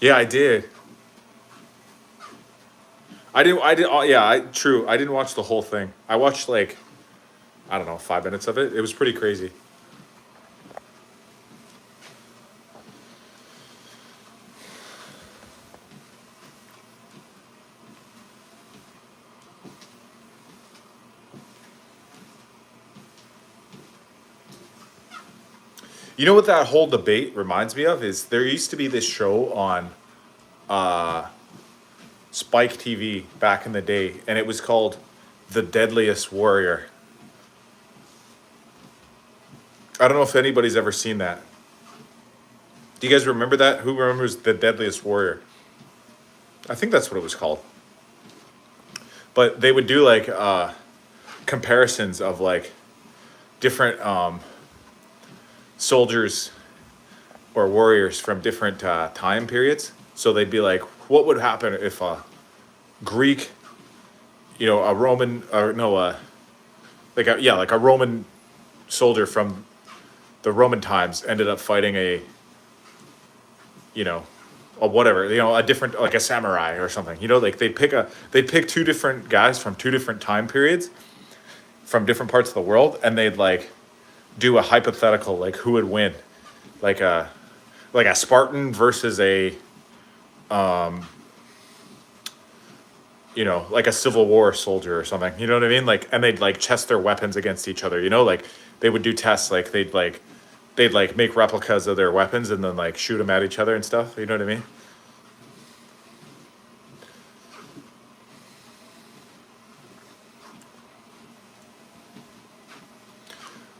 Yeah, I did. I did. Oh, yeah, true. I didn't watch the whole thing. I watched like, I don't know, 5 minutes of it. It was pretty crazy. You know what that whole debate reminds me of is there used to be this show on Spike TV back in the day, and it was called The Deadliest Warrior. I don't know if anybody's ever seen that. Do you guys remember that? Who remembers The Deadliest Warrior? I think that's what it was called. But they would do like comparisons of like different soldiers or warriors from different time periods. So they'd be like, what would happen if a Greek, a Roman, or no, like a Roman soldier from the Roman times ended up fighting you know, a whatever, a different, like a samurai or something. Like they'd pick two different guys from two different time periods from different parts of the world, and they'd like do a hypothetical, like who would win, like a Spartan versus a like a Civil War soldier or something. You know what I mean? Like, and they'd like test their weapons against each other. Like they would do tests. Like they'd make replicas of their weapons and then like shoot them at each other and stuff. You know what I mean?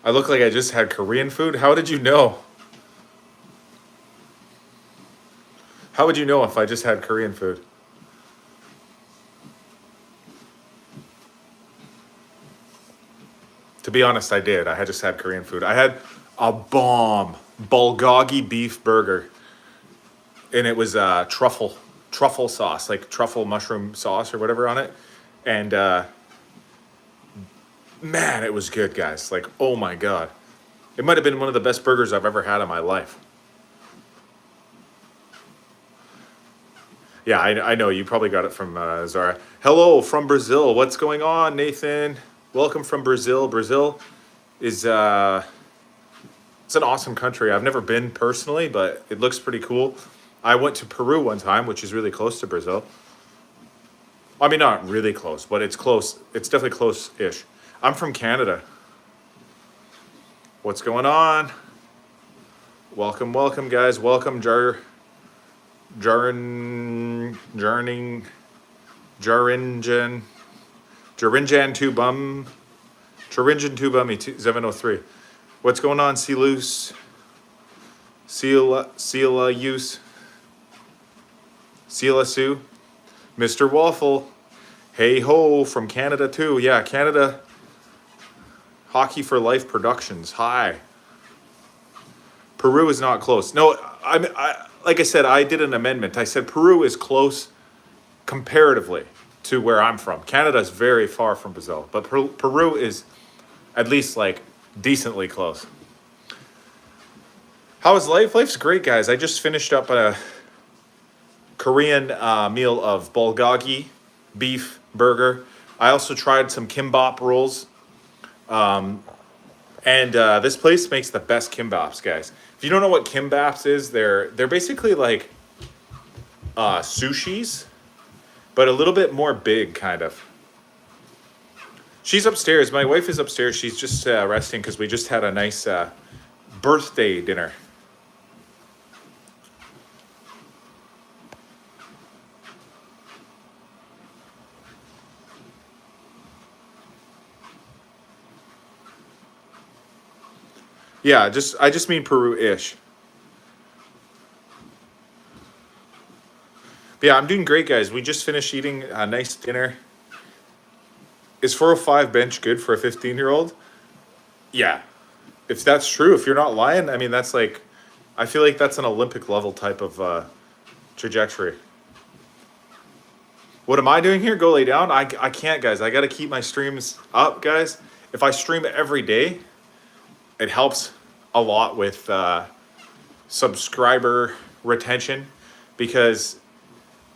I look like I just had Korean food. How did you know? How would you know if I just had Korean food? To be honest, I did. I had just had Korean food. I had a bomb bulgogi beef burger, and it was truffle sauce, like truffle mushroom sauce or whatever on it, and man, it was good, guys. Like, oh my god, it might have been one of the best burgers I've ever had in my life. Yeah, I know you probably got it from Zara. Hello from Brazil. What's going on, Nathan? Welcome from Brazil. Brazil is it's an awesome country. I've never been personally, but it looks pretty cool. I went to Peru one time, which is really close to Brazil. I mean, not really close, but it's close. It's definitely close-ish. I'm from Canada. What's going on? Welcome, welcome, guys. Welcome, Jarinjan 2 bum. Charinjan 2 bummy 703. What's going on, Celus? Celia Use. Celia Sue. Mr. Waffle. Hey ho from Canada too. Yeah, Canada. Hockey for Life Productions. Hi. Peru is not close. No, like I said, I did an amendment. I said Peru is close comparatively to where I'm from. Canada is very far from Brazil, but Peru is at least like decently close. How is life? Life's great, guys. I just finished up a Korean meal of bulgogi beef burger. I also tried some kimbap rolls. And this place makes the best kimbaps, guys. If you don't know what kimbaps is, they're basically like sushis, but a little bit more big, kind of. She's upstairs. My wife is upstairs. She's just resting because we just had a nice birthday dinner. Yeah, I just mean Peru-ish. Yeah, I'm doing great, guys. We just finished eating a nice dinner. Is 405 bench good for a 15-year-old? Yeah. If that's true, if you're not lying, I mean, that's like, I feel like that's an Olympic level type of trajectory. What am I doing here? Go lay down? I can't, guys. I got to keep my streams up, guys. If I stream every day, it helps a lot with subscriber retention because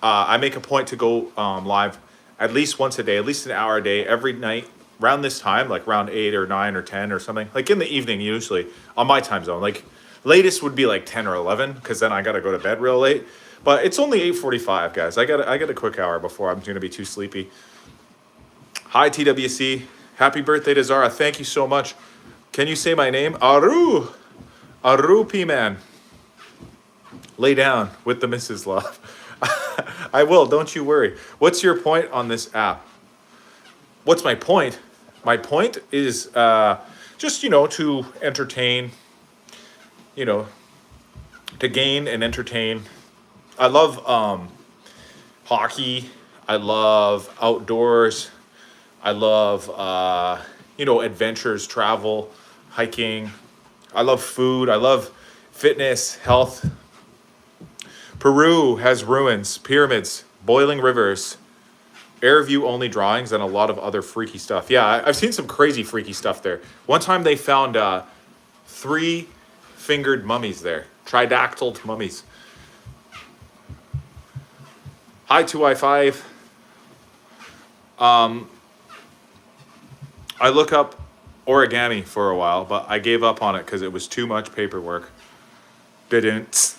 I make a point to go live at least once a day, at least an hour a day, every night around this time, like around 8 or 9 or 10 or something, like in the evening usually on my time zone. Like latest would be like 10 or 11 because then I got to go to bed real late. But it's only 8:45, guys. I got a quick hour before I'm going to be too sleepy. Hi, TWC. Happy birthday to Zara. Thank you so much. Can you say my name? Aru. Aru P-Man. Lay down with the Mrs. Love. I will, don't you worry. What's your point on this app? What's my point? My point is just, to entertain, to gain and entertain. I love hockey. I love outdoors. I love, adventures, travel, hiking. I love food. I love fitness, health. Peru has ruins, pyramids, boiling rivers, air view only drawings, and a lot of other freaky stuff. Yeah, I've seen some crazy freaky stuff there. One time they found 3-fingered mummies there, tridactyl mummies. Hi, 2i5. I look up origami for a while, but I gave up on it because it was too much paperwork. Didn't.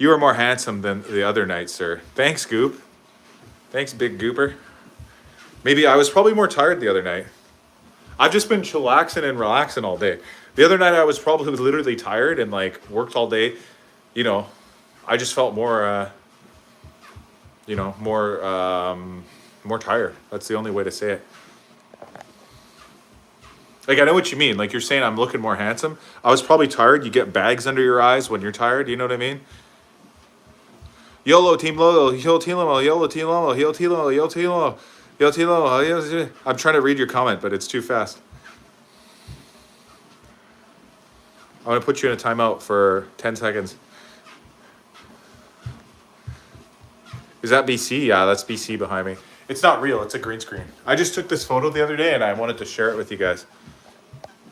You were more handsome than the other night, sir. Thanks, Goop. Thanks, Big Gooper. Maybe I was probably more tired the other night. I've just been chillaxing and relaxing all day. The other night I was probably literally tired and worked all day. I just felt more, more tired. That's the only way to say it. I know what you mean. You're saying I'm looking more handsome. I was probably tired. You get bags under your eyes when you're tired. You know what I mean? YOLO Team Lolo, YOLO Team Lolo, YOLO Team Lolo, YOLO Team Lolo, YOLO Team Lolo, YOLO Team Lolo. I'm trying to read your comment, but it's too fast. I'm going to put you in a timeout for 10 seconds. Is that BC? Yeah, that's BC behind me. It's not real. It's a green screen. I just took this photo the other day, and I wanted to share it with you guys.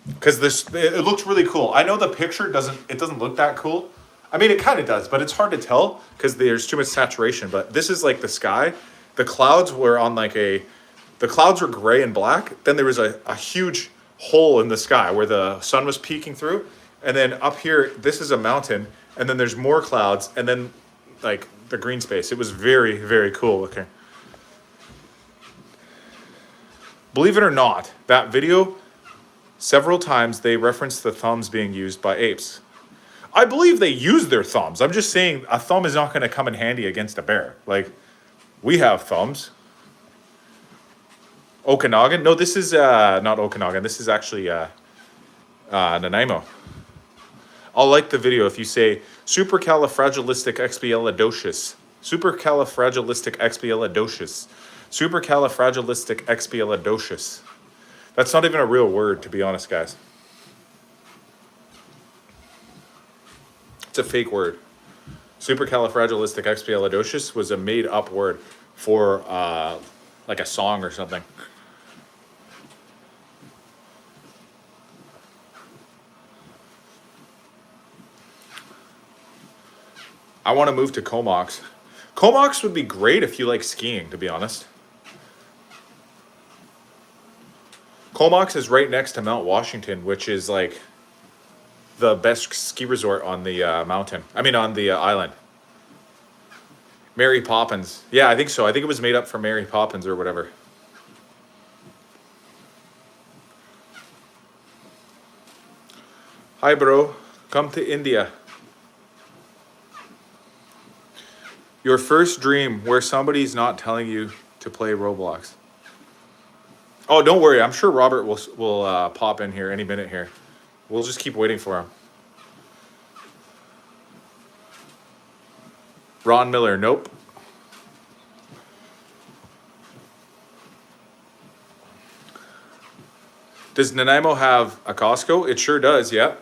Because it looks really cool. I know the picture doesn't look that cool. I mean, it kind of does, but it's hard to tell because there's too much saturation. But this is the sky. The clouds were on the clouds were gray and black. Then there was a huge hole in the sky where the sun was peeking through. And then up here, this is a mountain. And then there's more clouds. And then the green space. It was very, very cool looking. Believe it or not, that video, several times they referenced the thumbs being used by apes. I believe they use their thumbs. I'm just saying a thumb is not going to come in handy against a bear. We have thumbs. Okanagan? No, this is not Okanagan. This is actually Nanaimo. I'll like the video if you say supercalifragilisticexpialidocious. Supercalifragilisticexpialidocious. Supercalifragilisticexpialidocious. That's not even a real word, to be honest, guys. It's a fake word. Supercalifragilisticexpialidocious was a made-up word for a song or something. I want to move to Comox. Comox would be great if you like skiing, to be honest. Comox is right next to Mount Washington, which is the best ski resort on the mountain. I mean, on the island. Mary Poppins. Yeah, I think so. I think it was made up for Mary Poppins or whatever. Hi, bro. Come to India. Your first dream where somebody's not telling you to play Roblox. Oh, don't worry. I'm sure Robert will pop in here any minute here. We'll just keep waiting for him. Ron Miller, nope. Does Nanaimo have a Costco? It sure does, yeah.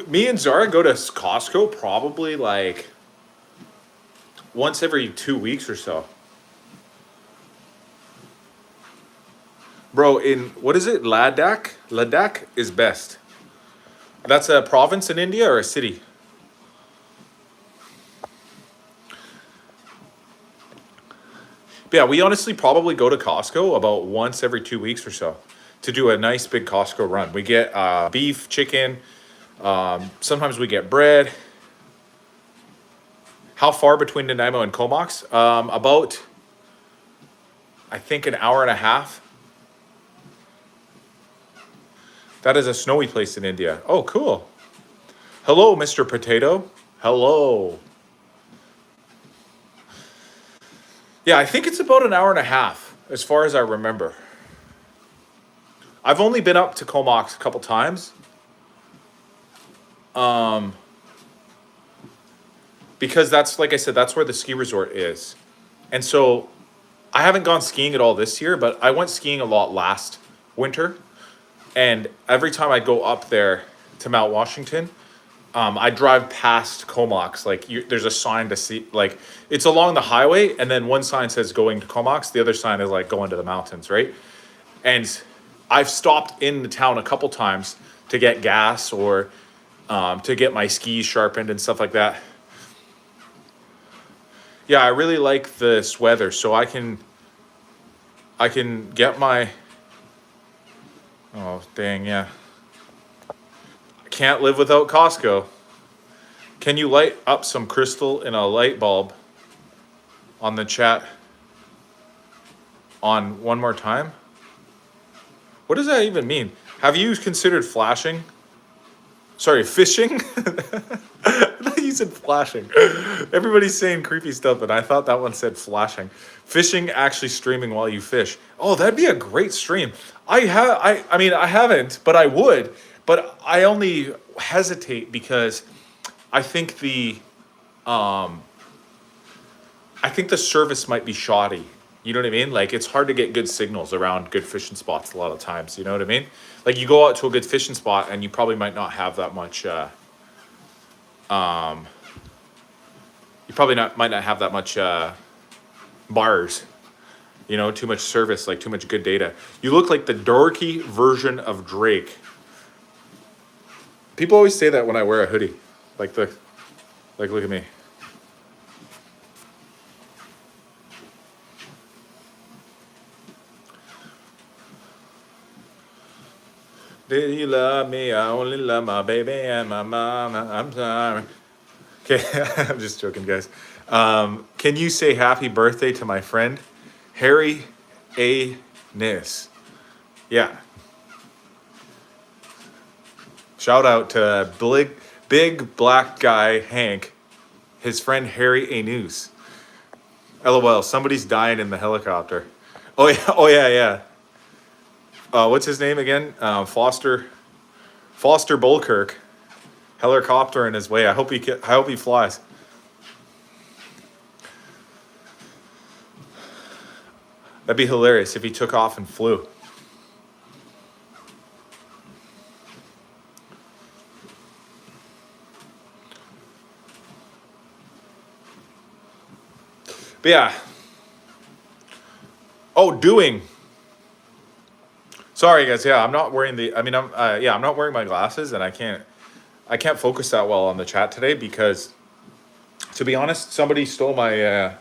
Me and Zara go to Costco probably once every 2 weeks or so. Bro, in, what is it? Ladakh? Ladakh is best. That's a province in India or a city? But yeah, we honestly probably go to Costco about once every 2 weeks or so to do a nice big Costco run. We get beef, chicken. Sometimes we get bread. How far between Nanaimo and Comox? About, I think, an hour and a half. That is a snowy place in India. Oh, cool. Hello, Mr. Potato. Hello. Yeah, I think it's about an hour and a half, as far as I remember. I've only been up to Comox a couple times. Because that's, like I said, that's where the ski resort is. And so I haven't gone skiing at all this year, but I went skiing a lot last winter. And every time I go up there to Mount Washington, I drive past Comox. Like there's a sign to see, like it's along the highway, and then one sign says going to Comox, the other sign is like going to the mountains, right? And I've stopped in the town a couple times to get gas or to get my skis sharpened and stuff like that. Yeah, I really like this weather, so I can get my. Oh dang, yeah. I can't live without Costco. Can you light up some crystal in a light bulb on the chat on one more time? What does that even mean? Have you considered flashing? Sorry, fishing? I thought you said flashing. Everybody's saying creepy stuff, but I thought that one said flashing. Fishing, actually streaming while you fish. Oh, that'd be a great stream. I mean, I haven't, but I would. But I only hesitate because I think the service might be shoddy. You know what I mean? Like it's hard to get good signals around good fishing spots a lot of times. You know what I mean? Like you go out to a good fishing spot and you probably might not have that much. Might not have that much bars. You know, too much service, like too much good data. You look like the dorky version of Drake. People always say that when I wear a hoodie. Like look at me. Did you love me? I only love my baby and my mama. I'm sorry. Okay, I'm just joking, guys. Can you say happy birthday to my friend, Harry A. Nis? Yeah. Shout out to big black guy Hank, his friend Harry A. News. LOL, somebody's dying in the helicopter. Oh yeah. What's his name again? Foster Bulkirk. Helicopter in his way. I hope he flies. That'd be hilarious if he took off and flew. But yeah. Oh, doing. Sorry guys, yeah, I'm not wearing I'm not wearing my glasses and I can't focus that well on the chat today because, to be honest, somebody stole my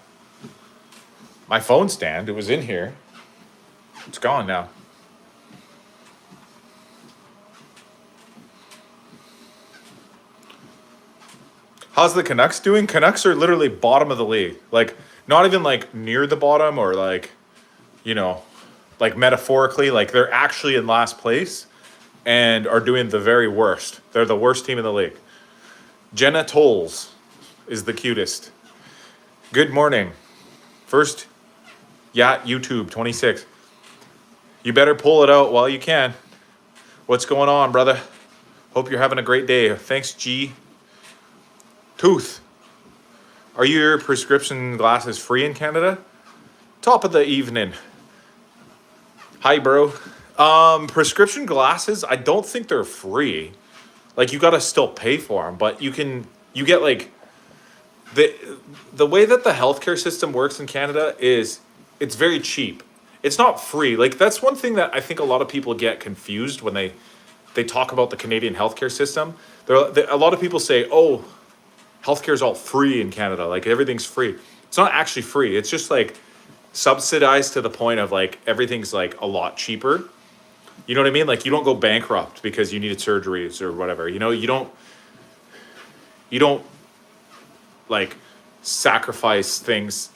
my phone stand. It was in here. It's gone now. How's the Canucks doing? Canucks are literally bottom of the league. Like, not even like near the bottom or like, you know, like metaphorically, like they're actually in last place and are doing the very worst. They're the worst team in the league. Jenna Tolles is the cutest. Good morning. First, YouTube 26. You better pull it out while you can. What's going on, brother? Hope you're having a great day. Thanks, G. Tooth. Are your prescription glasses free in Canada? Top of the evening. Hi, bro. Prescription glasses, I don't think they're free. Like, you gotta still pay for them, but you get like, the way that the healthcare system works in Canada is it's very cheap. It's not free. Like, that's one thing that I think a lot of people get confused when they they talk about the Canadian healthcare system. A lot of people say, oh, healthcare is all free in Canada. Like everything's free. It's not actually free. It's just like subsidized to the point of like everything's like a lot cheaper. You know what I mean? Like you don't go bankrupt because you needed surgeries or whatever. You know, you don't like sacrifice things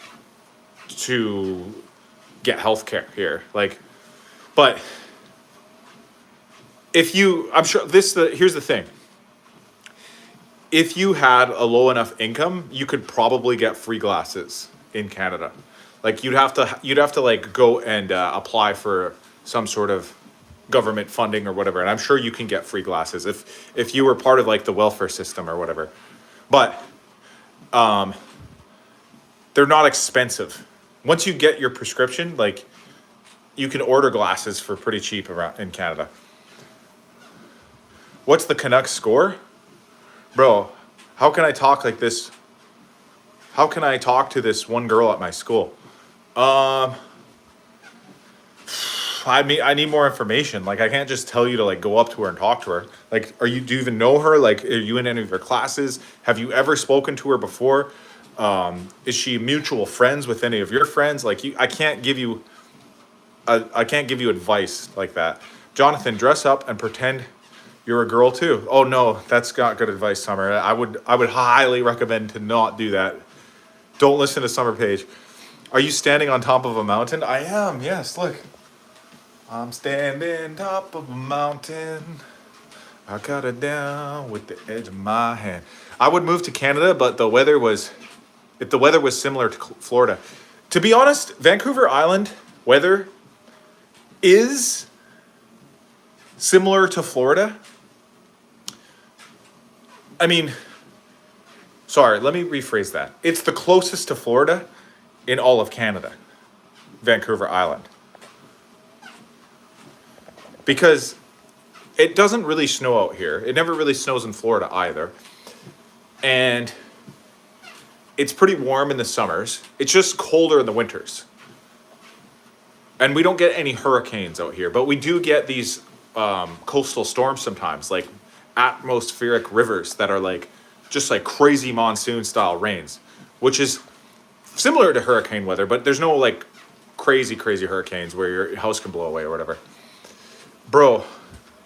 to get healthcare here. Like, but if you, I'm sure here's the thing. If you had a low enough income, you could probably get free glasses in Canada. Like you'd have to like go and apply for some sort of government funding or whatever. And I'm sure you can get free glasses if you were part of like the welfare system or whatever. But they're not expensive. Once you get your prescription, like you can order glasses for pretty cheap around in Canada. What's the Canucks score? Bro, how can I talk like this? How can I talk to this one girl at my school? I need more information. Like, I can't just tell you to like go up to her and talk to her. Like, do you even know her? Like, are you in any of her classes? Have you ever spoken to her before? Is she mutual friends with any of your friends? Like, I can't give you advice like that. Jonathan, dress up and pretend you're a girl too. Oh no, that's not good advice, Summer. I would highly recommend to not do that. Don't listen to Summer Page. Are you standing on top of a mountain? I am, yes, look. I'm standing top of a mountain. I got it down with the edge of my hand. I would move to Canada, but if the weather was similar to Florida. To be honest, Vancouver Island weather is similar to Florida. I mean, sorry, let me rephrase that. It's the closest to Florida in all of Canada, Vancouver Island. Because it doesn't really snow out here. It never really snows in Florida either. And it's pretty warm in the summers. It's just colder in the winters. And we don't get any hurricanes out here, but we do get these coastal storms sometimes, like atmospheric rivers that are like just like crazy monsoon style rains, which is similar to hurricane weather, but there's no like crazy hurricanes where your house can blow away or whatever. Bro,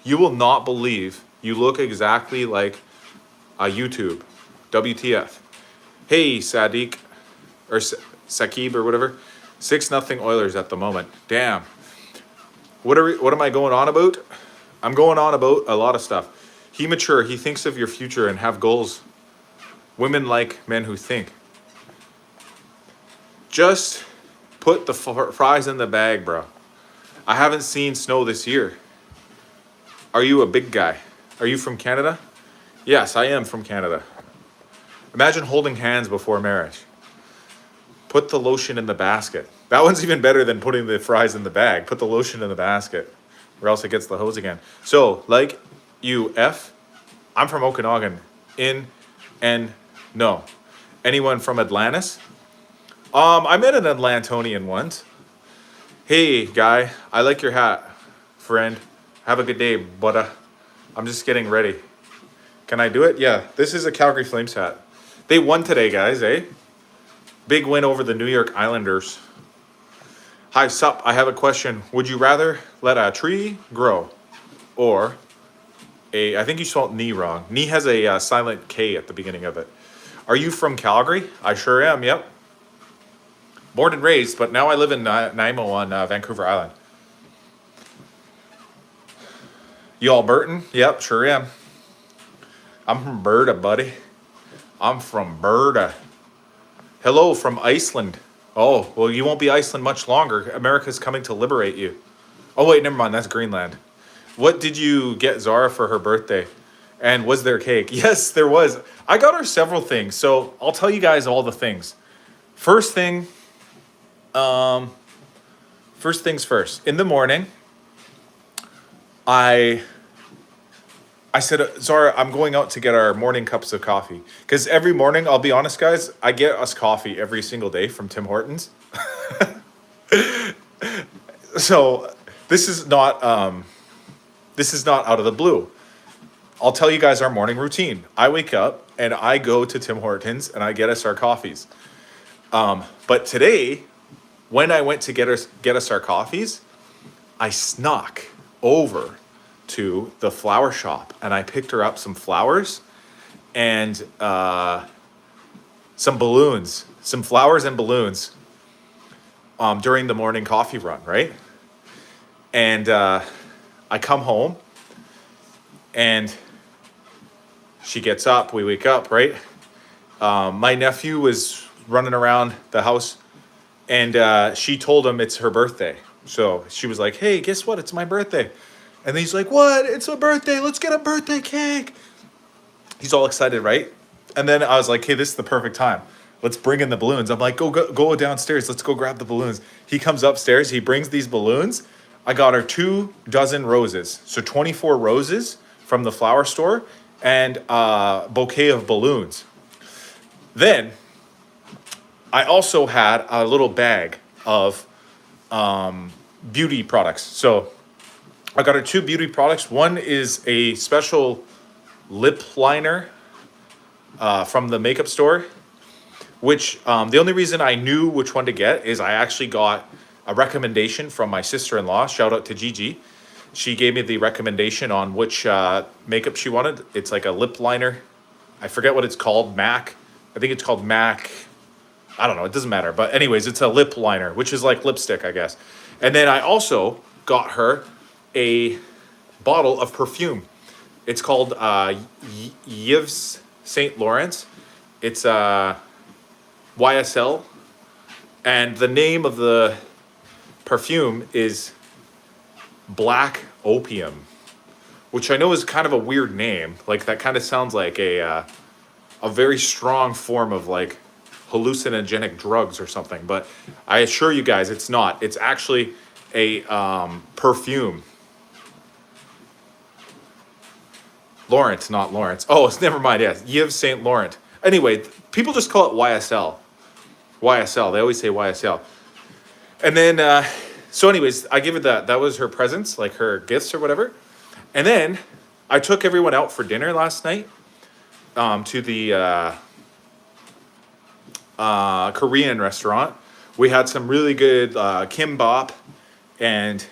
you will not believe you look exactly like a YouTube. WTF. Hey, Sadiq, or Sakib or whatever. 6-0 Oilers at the moment. Damn. What am I going on about? I'm going on about a lot of stuff. He mature. He thinks of your future and have goals. Women like men who think. Just put the fries in the bag, bro. I haven't seen snow this year. Are you a big guy? Are you from Canada? Yes, I am from Canada. Imagine holding hands before marriage. Put the lotion in the basket. That one's even better than putting the fries in the bag. Put the lotion in the basket, or else it gets the hose again. So, like you, I'm from Okanagan. In and no. Anyone from Atlantis? I met an Atlantonian once. Hey, guy, I like your hat, friend. Have a good day, budda. I'm just getting ready. Can I do it? Yeah, this is a Calgary Flames hat. They won today, guys, eh? Big win over the New York Islanders. Hi, sup, I have a question. Would you rather let a tree grow or I think you spelled knee wrong. Knee has a silent K at the beginning of it. Are you from Calgary? I sure am, yep. Born and raised, but now I live in Nanaimo on Vancouver Island. You Albertan? Yep, sure am. I'm from Berta, buddy. I'm from Berta. Hello from Iceland. Oh, well, you won't be Iceland much longer. America's coming to liberate you. Oh, wait, never mind. That's Greenland. What did you get Zara for her birthday? And was there cake? Yes, there was. I got her several things, so I'll tell you guys all the things. First things first. In the morning, I said, Zara, I'm going out to get our morning cups of coffee. Because every morning, I'll be honest, guys, I get us coffee every single day from Tim Hortons. So this is not this is not out of the blue. I'll tell you guys our morning routine. I wake up and I go to Tim Hortons and I get us our coffees. But today, when I went to get us our coffees, I snuck over to the flower shop and I picked her up some flowers and some balloons, some flowers and balloons during the morning coffee run, right? And I come home and she gets up, we wake up, right? My nephew was running around the house and she told him it's her birthday. So she was like, hey, guess what? It's my birthday. And he's like, what? It's a birthday. Let's get a birthday cake. He's all excited, right? And then I was like, hey, this is the perfect time. Let's bring in the balloons. I'm like, go downstairs. Let's go grab the balloons. He comes upstairs. He brings these balloons. I got her 24 roses. So 24 roses from the flower store and a bouquet of balloons. Then I also had a little bag of beauty products. So I got her 2 beauty products. One is a special lip liner from the makeup store, which the only reason I knew which one to get is I actually got a recommendation from my sister-in-law. Shout out to Gigi. She gave me the recommendation on which makeup she wanted. It's like a lip liner. I forget what it's called. MAC. I think it's called MAC. I don't know. It doesn't matter. But anyways, it's a lip liner, which is like lipstick, I guess. And then I also got her a bottle of perfume. It's called Yves Saint Laurent. It's YSL. And the name of the perfume is Black Opium, which I know is kind of a weird name. Like that kind of sounds like a very strong form of like hallucinogenic drugs or something. But I assure you guys, it's not. It's actually a perfume. Lawrence, not Lawrence. Oh, it's never mind. Yes, Yves Saint Laurent. Anyway, people just call it YSL. YSL. They always say YSL. And then, so anyways, I give her that. That was her presents, like her gifts or whatever. And then I took everyone out for dinner last night to the Korean restaurant. We had some really good kimbap and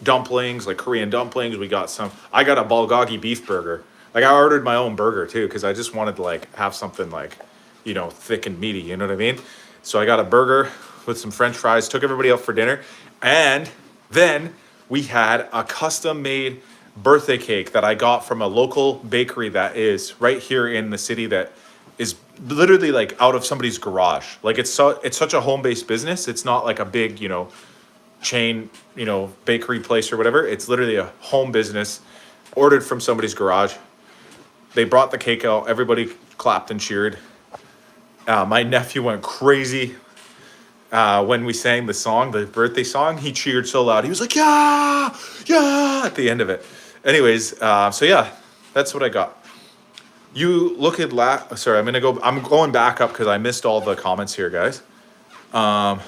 dumplings, like Korean dumplings. We got some. I got a bulgogi beef burger. Like I ordered my own burger too because I just wanted to like have something like, you know, thick and meaty. You know what I mean? So I got a burger with some French fries. Took everybody out for dinner, and then we had a custom-made birthday cake that I got from a local bakery that is right here in the city that is literally like out of somebody's garage. Like it's such a home-based business. It's not like a big, you know, chain, you know, bakery place or whatever. It's literally a home business ordered from somebody's garage. They brought the cake out. Everybody clapped and cheered. My nephew went crazy when we sang the song, the birthday song. He cheered so loud. He was like, yeah, yeah, at the end of it. Anyways, so yeah, that's what I got. You look at sorry, I'm going back up because I missed all the comments here, guys. I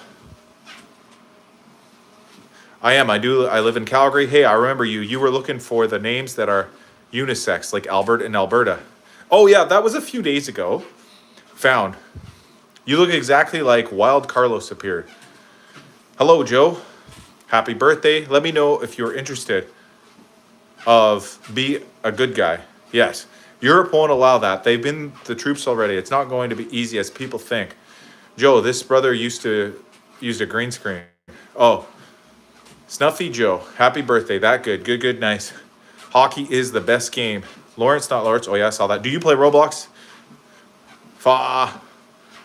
live in Calgary. Hey, I remember you. You were looking for the names that are unisex, like Albert and Alberta. Oh yeah, that was a few days ago. Found. You look exactly like Wild Carlos appeared. Hello, Joe. Happy birthday. Let me know if you're interested of be a good guy. Yes. Europe won't allow that. They've been the troops already. It's not going to be easy as people think. Joe, this brother used to use a green screen. Oh, Snuffy Joe. Happy birthday. That good. Good, nice. Hockey is the best game. Lawrence, not Lawrence. Oh, yeah, I saw that. Do you play Roblox?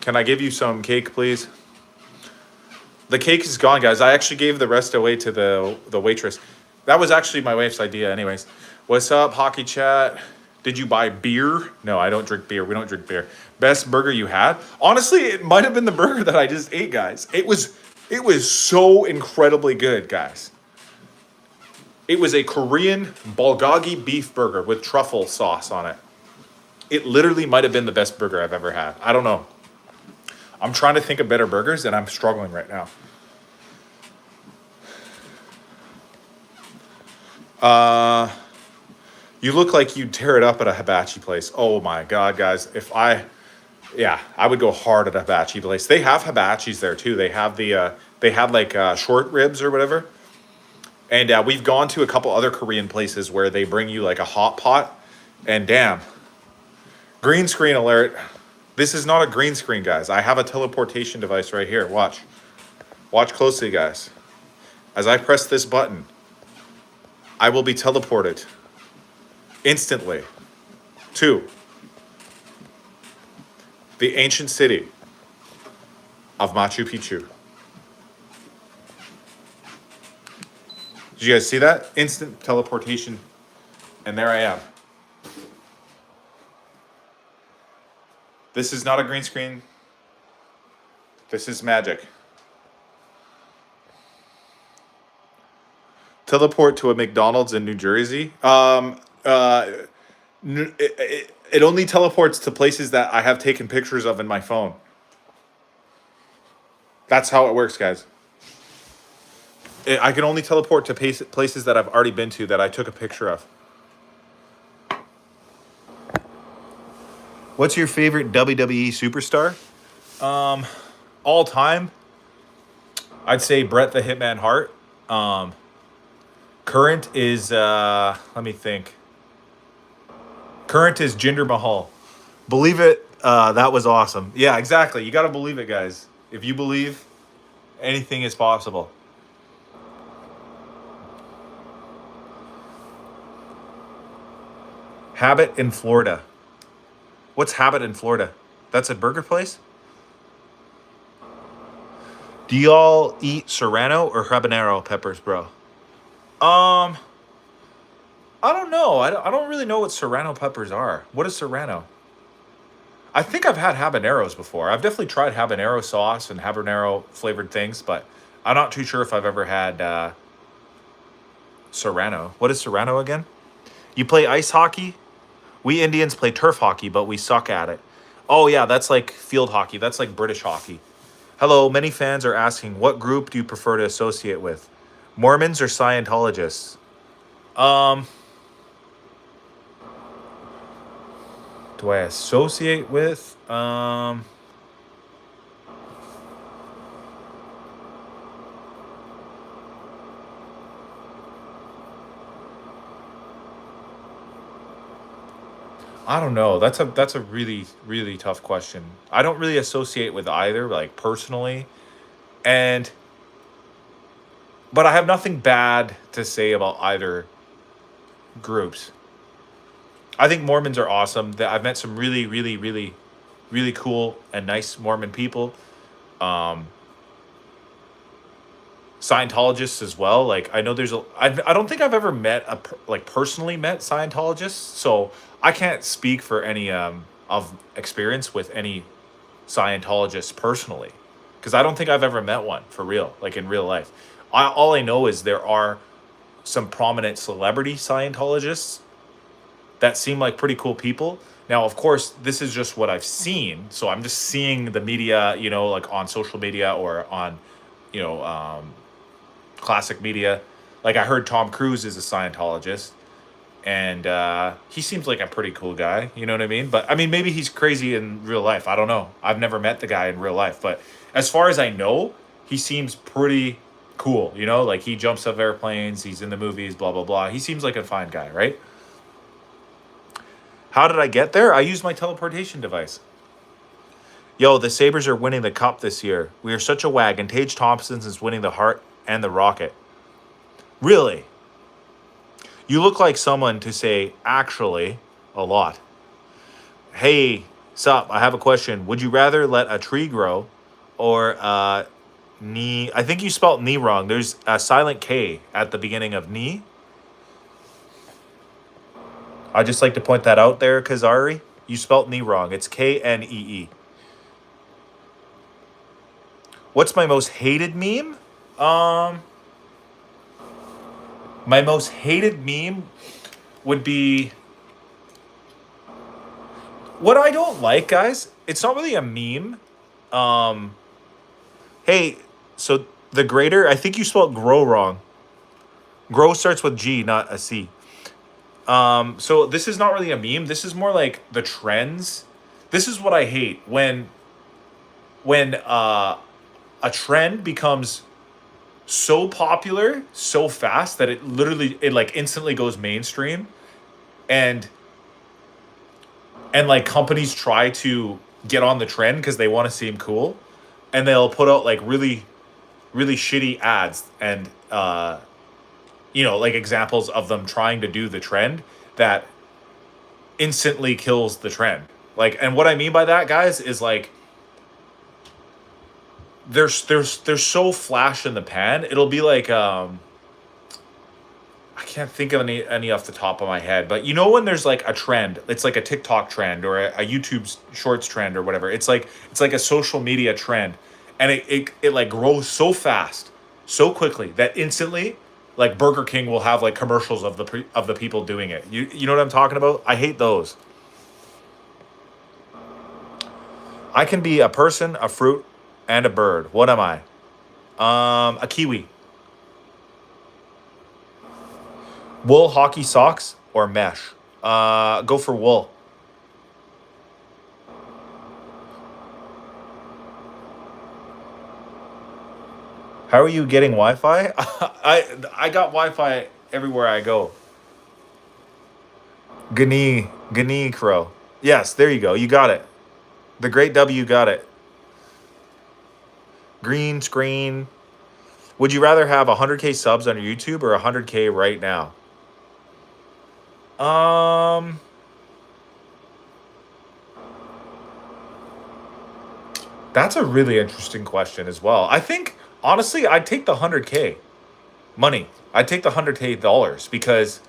Can I give you some cake, please? The cake is gone, guys. I actually gave the rest away to the waitress. That was actually my wife's idea anyways. What's up, Hockey Chat? Did you buy beer? No, I don't drink beer. We don't drink beer. Best burger you had? Honestly, it might have been the burger that I just ate, guys. It was so incredibly good, guys. It was a Korean bulgogi beef burger with truffle sauce on it. It literally might have been the best burger I've ever had. I don't know. I'm trying to think of better burgers and I'm struggling right now. You look like you'd tear it up at a hibachi place. Oh my God, guys. Yeah, I would go hard at a hibachi place. They have hibachis there too. They have they had like short ribs or whatever. And we've gone to a couple other Korean places where they bring you like a hot pot. And damn, green screen alert. This is not a green screen, guys. I have a teleportation device right here. Watch. Watch closely, guys. As I press this button, I will be teleported instantly to the ancient city of Machu Picchu. Did you guys see that? Instant teleportation. And there I am. This is not a green screen. This is magic. Teleport to a McDonald's in New Jersey. It only teleports to places that I have taken pictures of in my phone. That's how it works, guys. I can only teleport to places that I've already been to that I took a picture of. What's your favorite WWE superstar? All time, I'd say Bret the Hitman Hart. Current is, let me think. Current is Jinder Mahal. Believe it, that was awesome. Yeah, exactly. You got to believe it, guys. If you believe, anything is possible. Habit in Florida. What's Habit in Florida? That's a burger place? Do y'all eat serrano or habanero peppers, bro? I don't know. I don't really know what serrano peppers are. What is serrano? I think I've had habaneros before. I've definitely tried habanero sauce and habanero flavored things, but I'm not too sure if I've ever had serrano. What is serrano again? You play ice hockey? We Indians play turf hockey, but we suck at it. Oh, yeah, that's like field hockey. That's like British hockey. Hello, many fans are asking, what group do you prefer to associate with? Mormons or Scientologists? Do I associate with? I don't know. That's a really really tough question. I don't really associate with either, like personally, and but I have nothing bad to say about either groups. I think Mormons are awesome. I've met some really really really really cool and nice Mormon people. Um, Scientologists as well. Like I know I don't think I've ever met like personally met Scientologists, so I can't speak for any of experience with any Scientologists personally, because I don't think I've ever met one for real, like in real life. All I know is there are some prominent celebrity Scientologists that seem like pretty cool people. Now, of course, this is just what I've seen, so I'm just seeing the media, like on social media or on, you know, classic media. Like I heard Tom Cruise is a Scientologist, and he seems like a pretty cool guy. You know what I mean? But I mean, maybe he's crazy in real life. I don't know. I've never met the guy in real life, but as far as I know, he seems pretty cool. Like he jumps off airplanes. He's in the movies. Blah blah blah. He seems like a fine guy, right? How did I get there? I used my teleportation device. Yo, the Sabres are winning the cup this year. We are such a wagon. Tage Thompson is winning the Hart and the Rocket. Really? You look like someone to say, actually, a lot. Hey, sup, I have a question. Would you rather let a tree grow or knee? I think you spelt knee wrong. There's a silent K at the beginning of knee. I'd just like to point that out there, Kazari. You spelt knee wrong. It's Knee. What's my most hated meme? My most hated meme would be what I don't like, guys. It's not really a meme. Hey, so the grader, I think you spelled grow wrong. Grow starts with G, not a C. So this is not really a meme. This is more like the trends. This is what I hate when a trend becomes so popular so fast that it like instantly goes mainstream, and like companies try to get on the trend because they want to seem cool, and they'll put out like really shitty ads, and like examples of them trying to do the trend that instantly kills the trend. Like, and what I mean by that, guys, is like they're so flash in the pan. It'll be like I can't think of any off the top of my head, but when there's like a trend, it's like a TikTok trend or a YouTube Shorts trend or whatever. It's like a social media trend, and it like grows so fast, so quickly that instantly, like Burger King will have like commercials of the people doing it. You know what I'm talking about? I hate those. I can be a person, a fruit, and a bird. What am I? A kiwi. Wool hockey socks or mesh? Go for wool. How are you getting Wi-Fi? I got Wi-Fi everywhere I go. Gani Crow. Yes, there you go. You got it. The Great W got it. Green screen. Would you rather have 100K subs on your YouTube or 100K right now? Um, that's a really interesting question as well. I think honestly, I'd take the 100K money. I'd take the 100K dollars because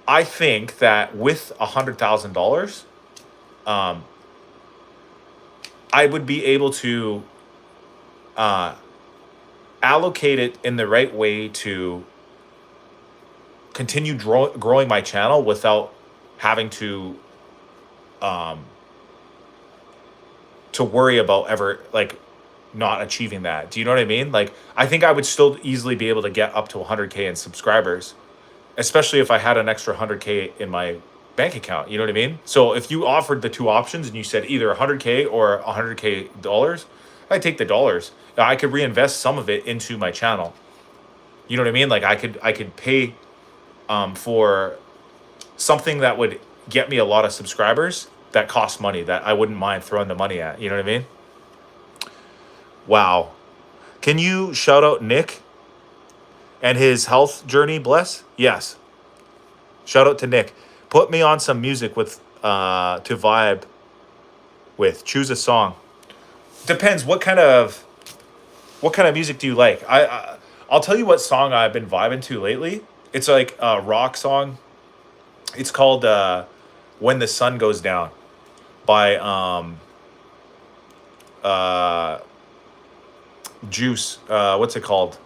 I think that with $100,000, um, I would be able to uh, allocate it in the right way to continue growing my channel without having um, to worry about ever like not achieving that. Do you know what I mean? Like, I think I would still easily be able to get up to 100K in subscribers, especially if I had an extra 100K in my bank account. You know what I mean? So if you offered the two options and you said either 100K or 100K dollars, I'd take the dollars. Now, I could reinvest some of it into my channel. You know what I mean? Like, I could pay for something that would get me a lot of subscribers that cost money that I wouldn't mind throwing the money at. You know what I mean? Wow. Can you shout out Nick and his health journey, bless? Yes. Shout out to Nick. Put me on some music with to vibe with. Choose a song. Depends what kind of music do you like? I'll tell you what song I've been vibing to lately. It's like a rock song. It's called "When the Sun Goes Down" by uh Juice. What's it called?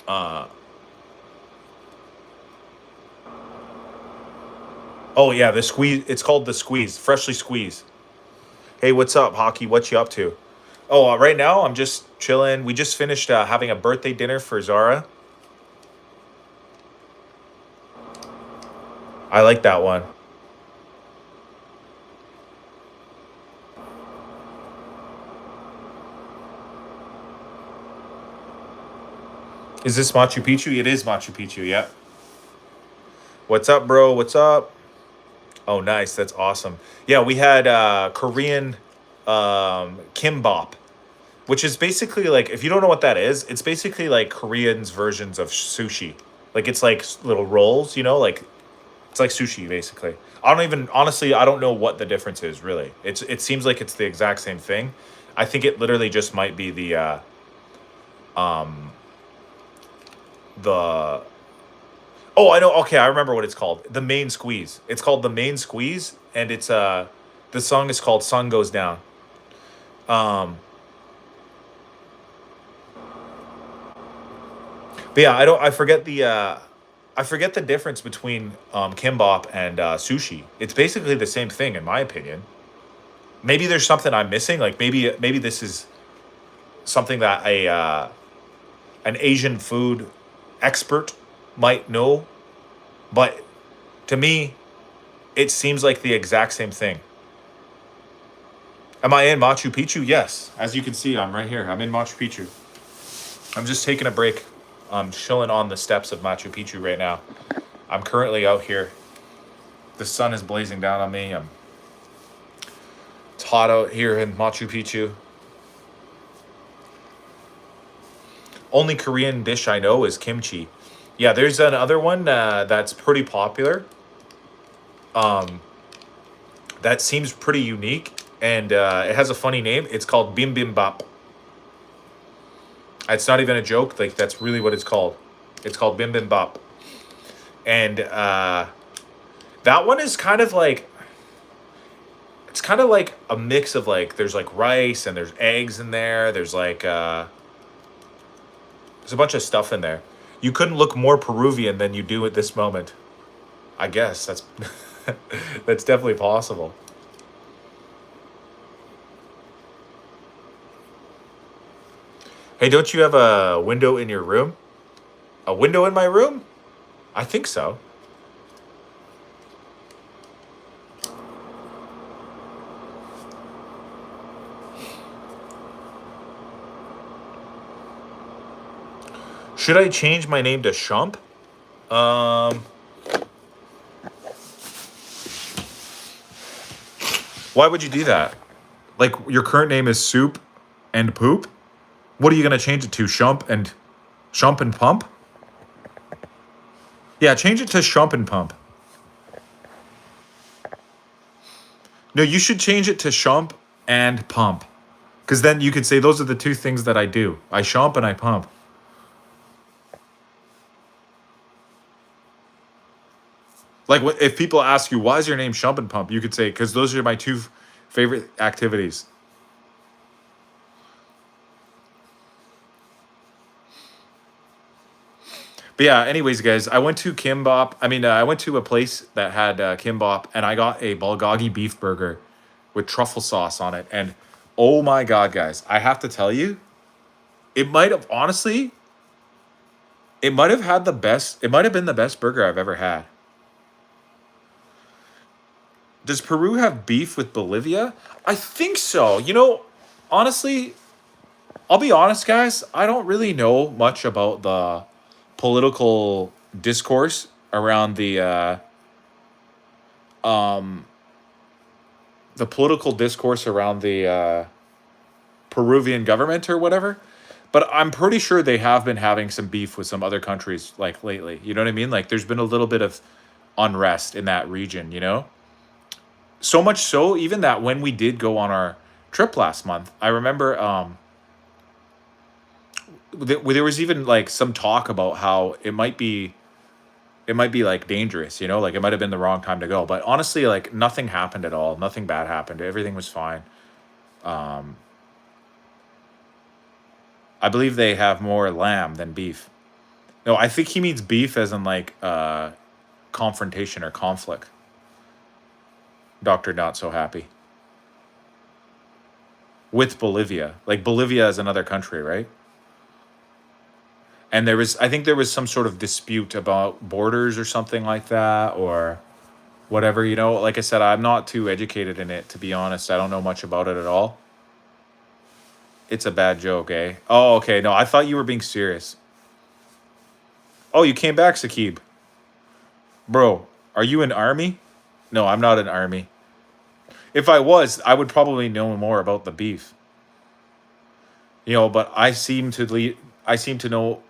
Uh oh yeah, the squeeze. It's called the Squeeze. Freshly Squeezed. Hey, what's up, Hockey? What you up to? Oh, right now I'm just chilling. We just finished having a birthday dinner for Zara. I like that one. Is this Machu Picchu? It is Machu Picchu. Yeah. What's up, bro? What's up? Oh, nice. That's awesome. Yeah, we had Korean kimbap, which is basically like, if you don't know what that is, it's basically like Koreans' versions of sushi. Like, it's like little rolls, like it's like sushi basically. I don't even honestly, I don't know what the difference is really. It seems like it's the exact same thing. I think it literally just might be um the oh, I know. Okay, I remember what it's called. The Main Squeeze. It's called The Main Squeeze, and it's the song is called Sun Goes Down. Um but yeah, I forget the difference between kimbap and sushi. It's basically the same thing in my opinion. Maybe there's something I'm missing. Like, maybe this is something that a an Asian food expert might know. But to me, it seems like the exact same thing. Am I in Machu Picchu? Yes. As you can see, I'm right here. I'm in Machu Picchu. I'm just taking a break. I'm chilling on the steps of Machu Picchu right now. I'm currently out here. The sun is blazing down on me. It's hot out here in Machu Picchu. Only Korean dish I know is kimchi. Yeah, there's another one that's pretty popular. That seems pretty unique, and it has a funny name. It's called bibimbap. It's not even a joke. Like, that's really what it's called. It's called bibimbap. And that one is kind of like, it's kind of like a mix of like, there's like rice and there's eggs in there. There's like, there's a bunch of stuff in there. You couldn't look more Peruvian than you do at this moment. I guess that's that's definitely possible. Hey, don't you have a window in your room? A window in my room? I think so. Should I change my name to Shump? Why would you do that? Like, your current name is Soup and Poop? What are you gonna change it to? Shump and Pump? Yeah, change it to Shump and Pump. No, you should change it to Shump and Pump. Because then you could say those are the two things that I do. I shump and I pump. Like, if people ask you, why is your name Shump and Pump? You could say, because those are my two favorite activities. But yeah, anyways, guys, I went to Kimbop. I went to a place that had Kimbop, and I got a bulgogi beef burger with truffle sauce on it. And oh my God, guys, I have to tell you, it might have, honestly, it might have had the best, it might have been the best burger I've ever had. Does Peru have beef with Bolivia? I think so. Honestly, I'll be honest, guys. I don't really know much about the political discourse around the political discourse around the Peruvian government or whatever. But I'm pretty sure they have been having some beef with some other countries like lately. You know what I mean? Like, there's been a little bit of unrest in that region. So much so, even that when we did go on our trip last month, I remember there was even like some talk about how it might be like dangerous, like it might have been the wrong time to go. But honestly, like, nothing happened at all. Nothing bad happened. Everything was fine. I believe they have more lamb than beef. No, I think he means beef as in like confrontation or conflict. Doctor not so happy. With Bolivia. Like, Bolivia is another country, right? And I think there was some sort of dispute about borders or something like that, or whatever. Like I said, I'm not too educated in it, to be honest. I don't know much about it at all. It's a bad joke, eh? Oh, okay. No, I thought you were being serious. Oh, you came back, Sakib. Bro, are you in army? No, I'm not in army. If I was, I would probably know more about the beef. But I seem to know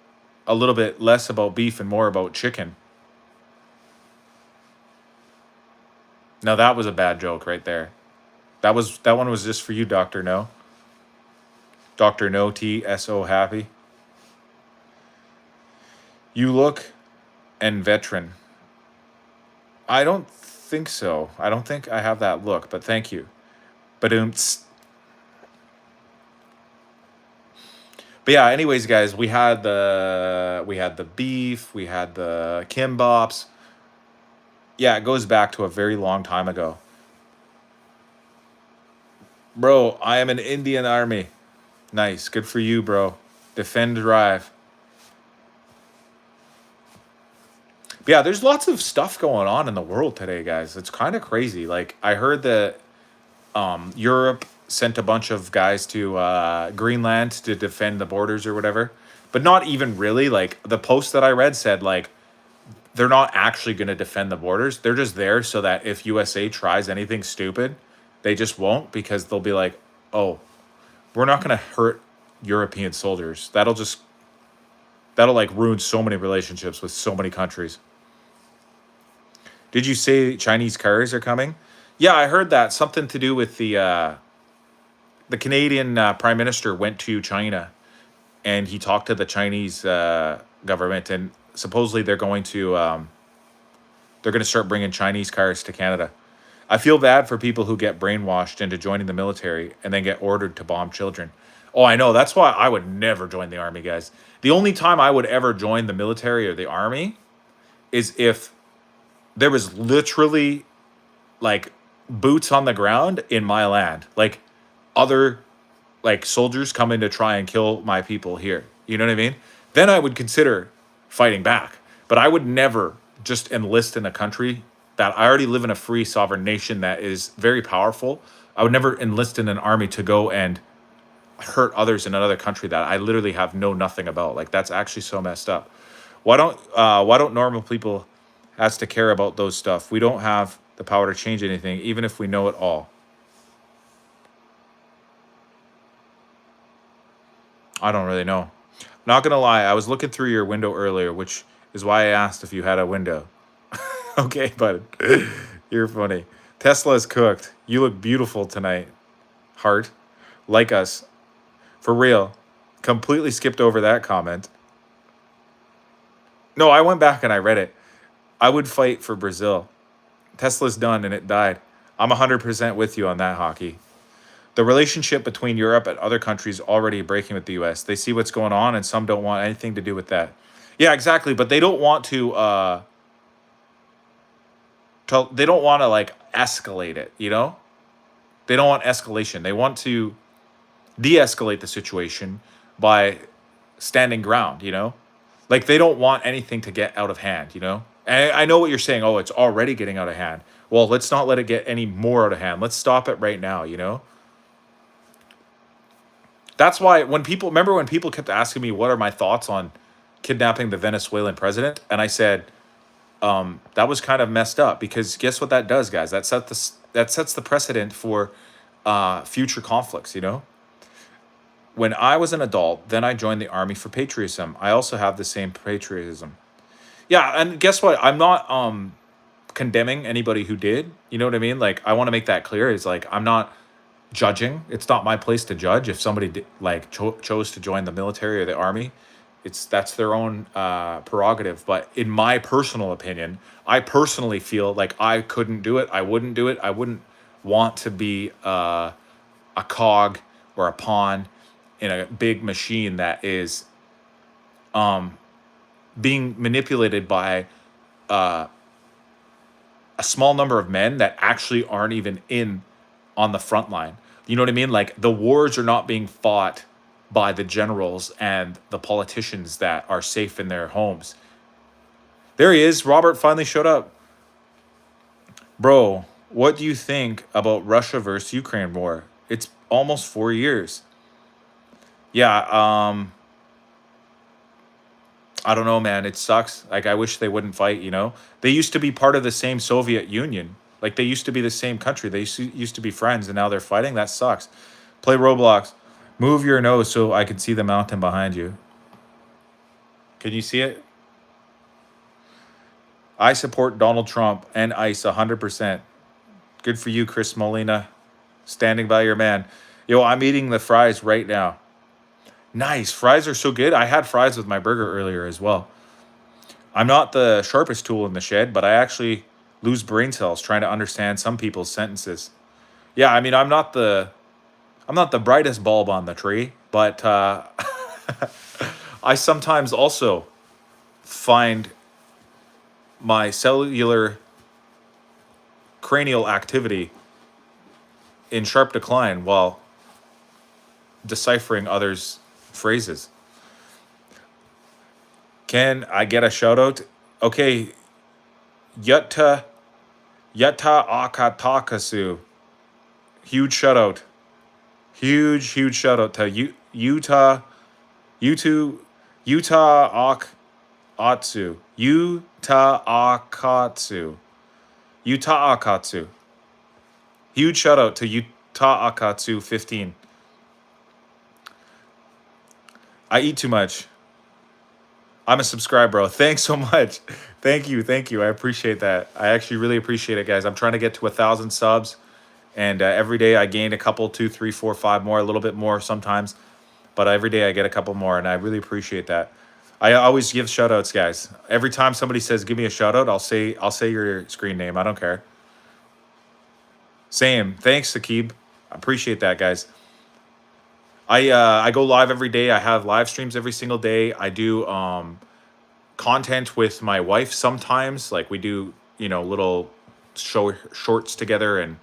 a little bit less about beef and more about chicken. Now that was a bad joke right there. That one was just for you, Doctor No. Doctor No TSO happy. You look and veteran. I don't think so. I don't think I have that look, but thank you. But yeah, anyways, guys, we had the beef, we had the kimbops. Yeah, it goes back to a very long time ago. Bro, I am an Indian Army. Nice. Good for you, bro. Defend, drive. But yeah, there's lots of stuff going on in the world today, guys. It's kind of crazy. Like I heard that Europe sent a bunch of guys to Greenland to defend the borders or whatever, but not even really. Like the post that I read said, like they're not actually going to defend the borders. They're just there so that if USA tries anything stupid, they just won't because they'll be like, oh, we're not going to hurt European soldiers. That'll like ruin so many relationships with so many countries. Did you say Chinese cars are coming? Yeah, I heard that something to do with the Canadian Prime Minister went to China and he talked to the Chinese government, and supposedly they're going to start bringing Chinese cars to Canada. I feel bad for people who get brainwashed into joining the military and then get ordered to bomb children. Oh, I know. That's why I would never join the army, guys. The only time I would ever join the military or the army is if there was literally like boots on the ground in my land. Like other like soldiers coming to try and kill my people here. You know what I mean? Then I would consider fighting back. But I would never just enlist in a country that I already live in, a free sovereign nation that is very powerful. I would never enlist in an army to go and hurt others in another country that I literally have know nothing about. Like that's actually so messed up. Why don't normal people has to care about those stuff? We don't have the power to change anything, even if we know it all. I don't really know. Not gonna lie, I was looking through your window earlier, which is why I asked if you had a window. Okay, bud. You're funny. Tesla's cooked. You look beautiful tonight. Heart. Like us. For real. Completely skipped over that comment. No, I went back and I read it. I would fight for Brazil. Tesla's done and it died. I'm 100% with you on that, Hockey. The relationship between Europe and other countries already breaking with the US. They see what's going on and some don't want anything to do with that. Yeah, exactly. But they don't want they don't want to like escalate it, you know? They don't want escalation. They want to de-escalate the situation by standing ground, you know? Like they don't want anything to get out of hand, you know? And I know what you're saying. Oh, it's already getting out of hand. Well, let's not let it get any more out of hand. Let's stop it right now, you know? That's why when people kept asking me what are my thoughts on kidnapping the Venezuelan president, and I said that was kind of messed up because guess what that does, guys? That sets the precedent for future conflicts. You know, when I was an adult, then I joined the army for patriotism. I also have the same patriotism. Yeah, and guess what? I'm not condemning anybody who did. You know what I mean? Like I want to make that clear. Is like I'm not judging. It's not my place to judge if somebody chose to join the military or the army. That's their own prerogative. But in my personal opinion, I personally feel like I couldn't do it. I wouldn't do it. I wouldn't want to be a cog or a pawn in a big machine that is being manipulated by a small number of men that actually aren't even in on the front line. You know what I mean? Like the wars are not being fought by the generals and the politicians that are safe in their homes. There he is. Robert finally showed up. Bro, what do you think about Russia versus Ukraine war? It's almost 4 years. Yeah, I don't know, man. It sucks. Like I wish they wouldn't fight, you know? They used to be part of the same Soviet Union. Like they used to be the same country. They used to be friends and now they're fighting. That sucks. Play Roblox. Move your nose so I can see the mountain behind you. Can you see it? I support Donald Trump and ICE 100%. Good for you, Chris Molina. Standing by your man. Yo, I'm eating the fries right now. Nice. Fries are so good. I had fries with my burger earlier as well. I'm not the sharpest tool in the shed, but I actually lose brain cells trying to understand some people's sentences. Yeah, I mean, I'm not the brightest bulb on the tree, but I sometimes also find my cellular cranial activity in sharp decline while deciphering others' phrases. Can I get a shout out? Okay, Yutta Akatakasu. Huge shout out. Huge shout out to Utah Atsu. Utah Akatsu. Huge shout out to Utah Akatsu 15. I eat too much. I'm a subscriber, bro. Thanks so much. Thank you. I appreciate that. I actually really appreciate it, guys. I'm trying to get to 1,000 subs, and every day I gain a couple, 2, 3, 4, 5 more, a little bit more sometimes, but every day I get a couple more, and I really appreciate that. I always give shout outs, guys. Every time somebody says give me a shout out, I'll say your screen name. I don't care. Same. Thanks, Sakib. I appreciate that, guys. I go live every day. I have live streams every single day. I do content with my wife sometimes. Like we do, little shorts together and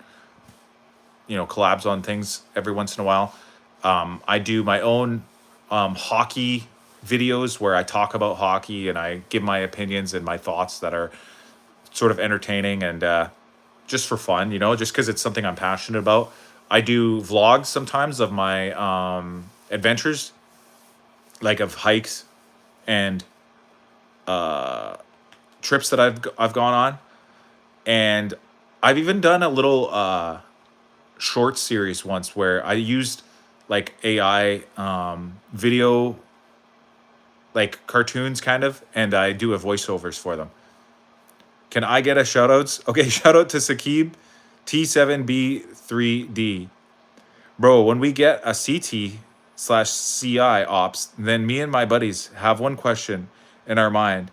collabs on things every once in a while. I do my own hockey videos where I talk about hockey and I give my opinions and my thoughts that are sort of entertaining and just for fun, just because it's something I'm passionate about. I do vlogs sometimes of my adventures, like of hikes and trips that I've gone on, and I've even done a little short series once where I used like AI video, like cartoons kind of, and I do a voiceovers for them. Can I get a shout outs? Okay, shout out to Sakib T7B3D. Bro, when we get a CT/CI ops, then me and my buddies have one question in our mind,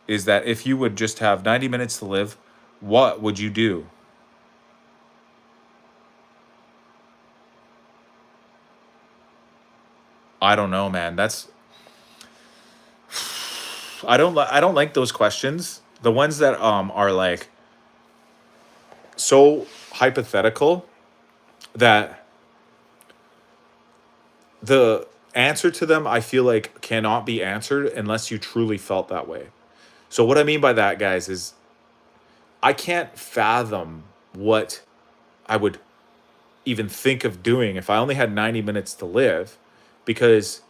is that if you would just have 90 minutes to live, what would you do? I don't know, man. I don't like those questions. The ones that are like so hypothetical that the answer to them I feel like cannot be answered unless you truly felt that way. So what I mean by that, guys, is I can't fathom what I would even think of doing if I only had 90 minutes to live, because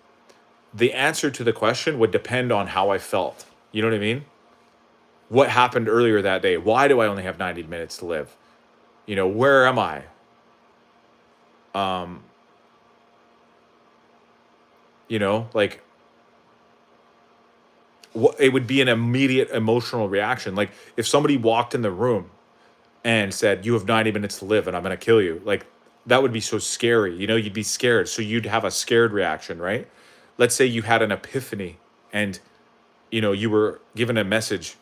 the answer to the question would depend on how I felt. You know what I mean? What happened earlier that day? Why do I only have 90 minutes to live? Where am I? Like it would be an immediate emotional reaction. Like if somebody walked in the room and said, "You have 90 minutes to live and I'm going to kill you." Like that would be so scary. You'd be scared. So you'd have a scared reaction, right? Let's say you had an epiphany and you were given a message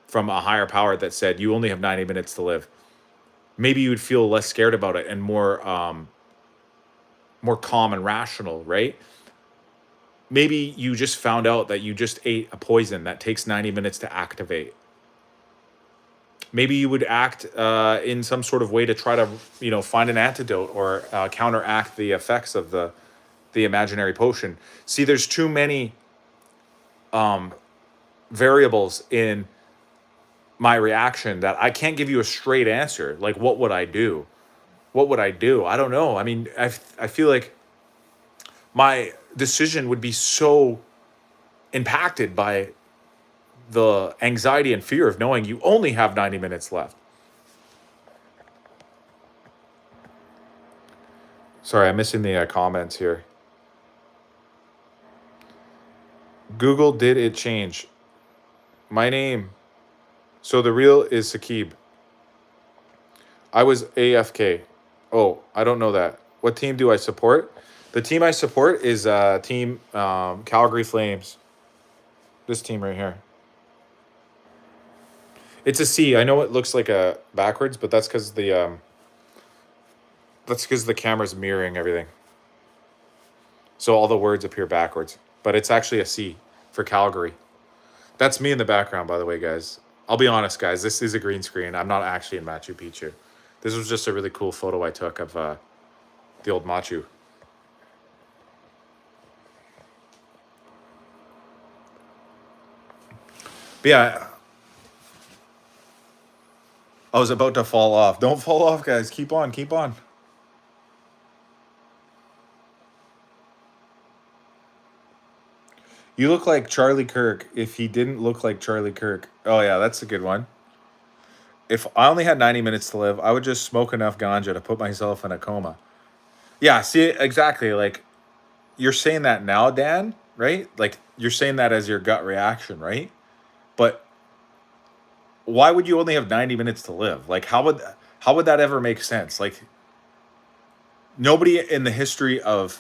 from a higher power that said you only have 90 minutes to live. Maybe you would feel less scared about it and more calm and rational, right? Maybe you just found out that you just ate a poison that takes 90 minutes to activate. Maybe you would act in some sort of way to try to, find an antidote or counteract the effects of the imaginary potion. See, there's too many variables in my reaction that I can't give you a straight answer. Like, what would I do? What would I do? I don't know. I mean, I feel like my decision would be so impacted by the anxiety and fear of knowing you only have 90 minutes left. Sorry, I'm missing the comments here. Google, did it change? My name. So the real is Sakib. I was AFK. Oh, I don't know that. What team do I support? The team I support is team Calgary Flames. This team right here. It's a C. I know it looks like a backwards, but that's because the camera's mirroring everything. So all the words appear backwards. But it's actually a C for Calgary. That's me in the background, by the way, guys. I'll be honest, guys. This is a green screen. I'm not actually in Machu Picchu. This was just a really cool photo I took of the old Machu. But yeah, I was about to fall off. Don't fall off, guys. Keep on, keep on. You look like Charlie Kirk if he didn't look like Charlie Kirk. Oh, yeah, that's a good one. If I only had 90 minutes to live, I would just smoke enough ganja to put myself in a coma. Yeah, see, exactly. Like, you're saying that now, Dan, right? Like, you're saying that as your gut reaction, right? But why would you only have 90 minutes to live? Like, how would that ever make sense? Like, nobody in the history um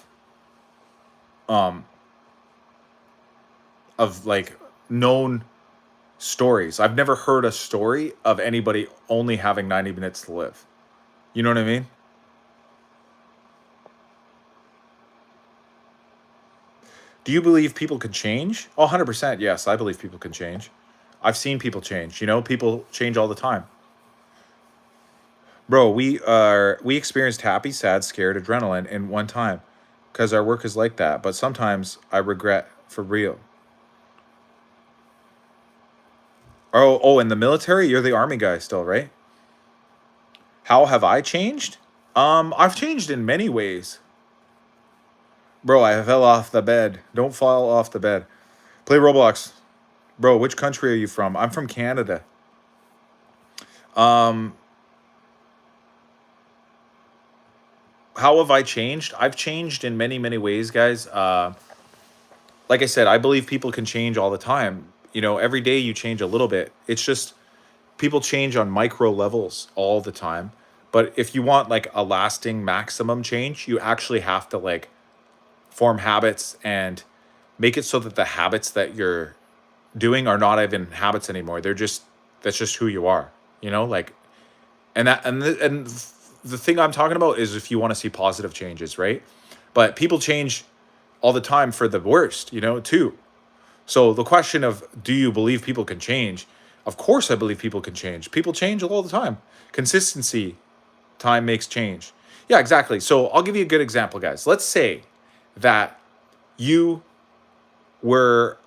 of like known stories. I've never heard a story of anybody only having 90 minutes to live. You know what I mean? Do you believe people can change? Oh, 100%. Yes, I believe people can change. I've seen people change. You know, people change all the time. Bro, we experienced happy, sad, scared, adrenaline in one time because our work is like that. But sometimes I regret for real. Oh, in the military, you're the army guy still, right? How have I changed? I've changed in many ways. Bro, I fell off the bed. Don't fall off the bed. Play Roblox. Bro, which country are you from? I'm from Canada. Um, how have I changed? I've changed in many, many ways, guys. Like I said, I believe people can change all the time. You know, every day you change a little bit. It's just people change on micro levels all the time. But if you want like a lasting maximum change, you actually have to like form habits and make it so that the habits that you're doing are not even habits anymore. They're just that's just who you are. You know, like and the thing I'm talking about is if you want to see positive changes, right? But people change all the time for the worst, you know, too. So the question of do you believe people can change? Of course I believe people can change. People change all the time. Consistency, time makes change. Yeah, exactly. So I'll give you a good example, guys. Let's say that you were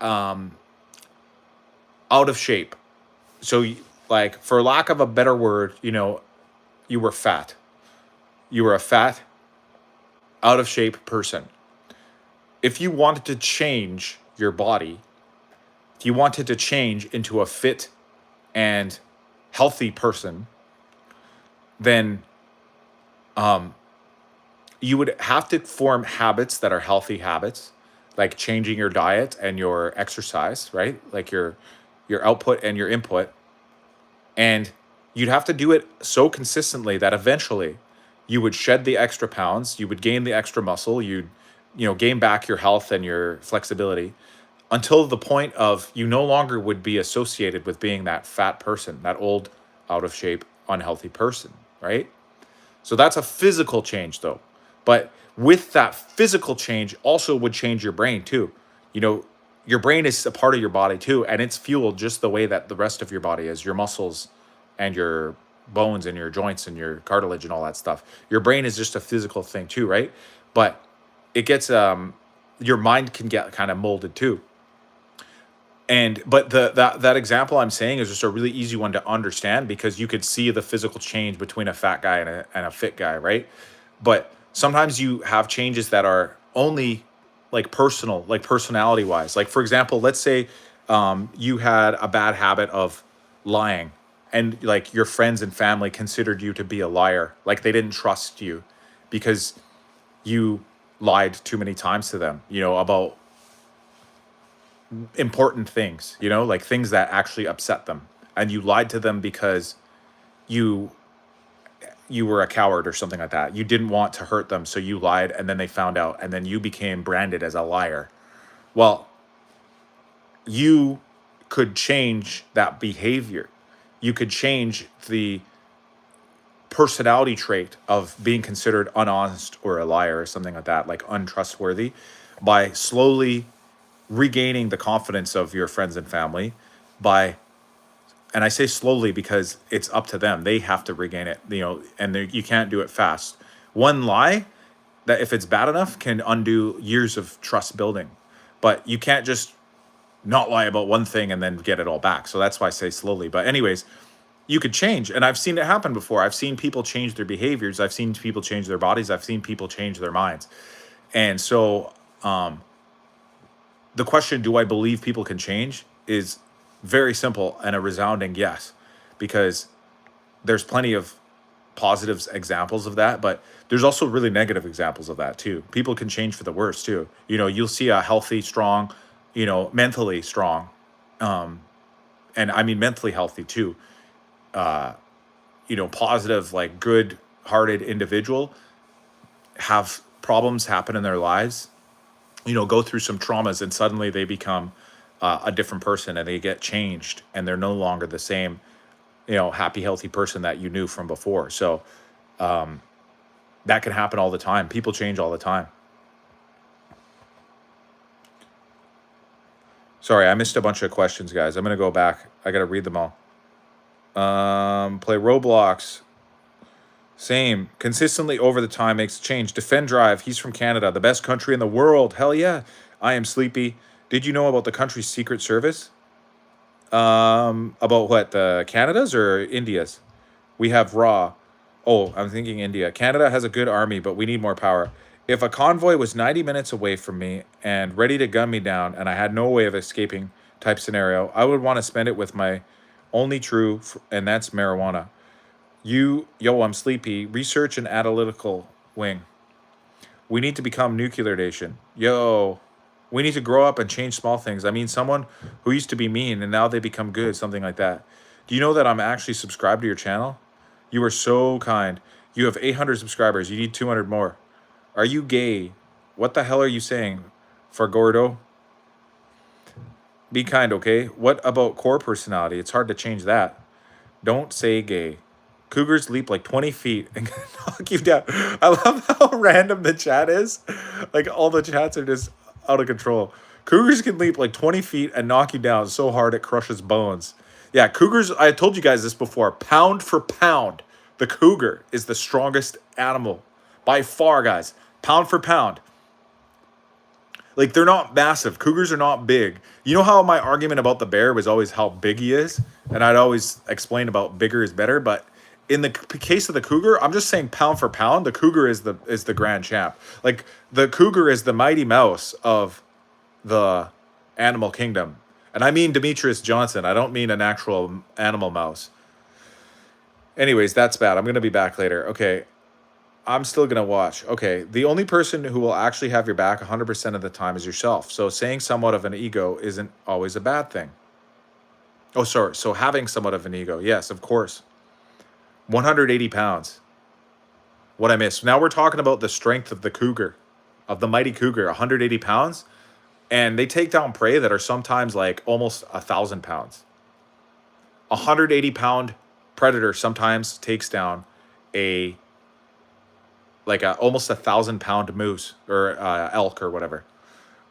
um, out of shape. So, like, for lack of a better word, you know, you were fat. You were a fat, out of shape person. If you wanted to change your body, if you wanted to change into a fit and healthy person, then um, you would have to form habits that are healthy habits, like changing your diet and your exercise, right? Like your output and your input. And you'd have to do it so consistently that eventually you would shed the extra pounds, you would gain the extra muscle, you'd gain back your health and your flexibility until the point of you no longer would be associated with being that fat person, that old, out of shape, unhealthy person, right? So that's a physical change though. But with that physical change also would change your brain too. You know, your brain is a part of your body too, and it's fueled just the way that the rest of your body is, your muscles and your bones and your joints and your cartilage and all that stuff. Your brain is just a physical thing too, right? But it gets your mind can get kind of molded too. And but that example I'm saying is just a really easy one to understand because you could see the physical change between a fat guy and a fit guy, right? But sometimes you have changes that are only like personal, like personality wise. Like for example, let's say you had a bad habit of lying, and like your friends and family considered you to be a liar, like they didn't trust you because you lied too many times to them, about important things, like things that actually upset them. And you lied to them because you you were a coward or something like that. You didn't want to hurt them, so you lied and then they found out and then you became branded as a liar. Well, you could change that behavior. You could change the personality trait of being considered unhonest or a liar or something like that, like untrustworthy, by slowly regaining the confidence of your friends and family by, and I say slowly because it's up to them. They have to regain it, and you can't do it fast. One lie that, if it's bad enough, can undo years of trust building, but you can't just not lie about one thing and then get it all back. So that's why I say slowly. But anyways, you could change. And I've seen it happen before. I've seen people change their behaviors. I've seen people change their bodies. I've seen people change their minds. And so the question, do I believe people can change, is very simple and a resounding yes, because there's plenty of positive examples of that, but there's also really negative examples of that too. People can change for the worse too. You know, you'll see a healthy, strong, you know, mentally strong, and I mean mentally healthy too, you know, positive, like good hearted individual have problems happen in their lives, you know, go through some traumas, and suddenly they become a different person, and they get changed, and they're no longer the same, you know, happy, healthy person that you knew from before. So that can happen all the time. People change all the time. Sorry, I missed a bunch of questions, guys. I'm going to go back. I got to read them all. Play Roblox. Same. Consistently over the time makes a change. Defend Drive. He's from Canada. The best country in the world. Hell yeah. I am sleepy. Did you know about the country's secret service? About what? The Canada's or India's? We have Raw. Oh, I'm thinking India. Canada has a good army, but we need more power. If a convoy was 90 minutes away from me and ready to gun me down and I had no way of escaping type scenario, I would want to spend it with my only true, and that's marijuana. I'm sleepy. Research and analytical wing. We need to become nuclear nation. We need to grow up and change small things. I mean, someone who used to be mean and now they become good, something like that. Do you know that I'm actually subscribed to your channel? You are so kind. You have 800 subscribers. You need 200 more. Are you gay? What the hell are you saying? For Gordo? Be kind, okay? What about core personality? It's hard to change that. Don't say gay. Cougars leap like 20 feet and knock you down. I love how random the chat is. Like, all the chats are just out of control. Cougars can leap like 20 feet and knock you down so hard it crushes bones. Yeah, cougars, I told you guys this before. Pound for pound, the cougar is the strongest animal by far, guys. Pound for pound. Like, they're not massive. Cougars are not big. You know how my argument about the bear was always how big he is? And I'd always explain about bigger is better. But in the case of the cougar, I'm just saying pound for pound, the cougar is the grand champ. Like, the cougar is the Mighty Mouse of the animal kingdom. And I mean Demetrius Johnson. I don't mean an actual animal mouse. Anyways, that's bad. I'm going to be back later. Okay. I'm still going to watch. Okay. The only person who will actually have your back 100% of the time is yourself. So saying somewhat of an ego isn't always a bad thing. Oh, sorry. So having somewhat of an ego. Yes, of course. 180 pounds. What I missed. Now we're talking about the strength of the cougar, of the mighty cougar, 180 pounds. And they take down prey that are sometimes like almost 1,000 pounds. 180-pound predator sometimes takes down almost 1,000-pound moose or elk or whatever.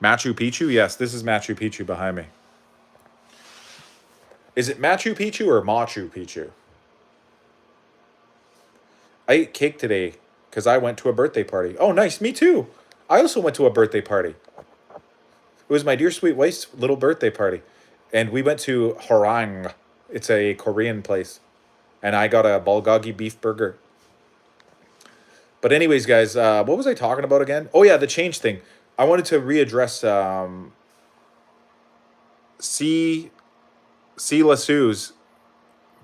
Machu Picchu? Yes, this is Machu Picchu behind me. Is it Machu Picchu or Machu Picchu? I ate cake today because I went to a birthday party. Oh, nice. Me too. I also went to a birthday party. It was my dear sweet wife's little birthday party. And we went to Horang. It's a Korean place. And I got a bulgogi beef burger. But anyways, guys, what was I talking about again? Oh, yeah, the change thing. I wanted to readdress C. Lassu's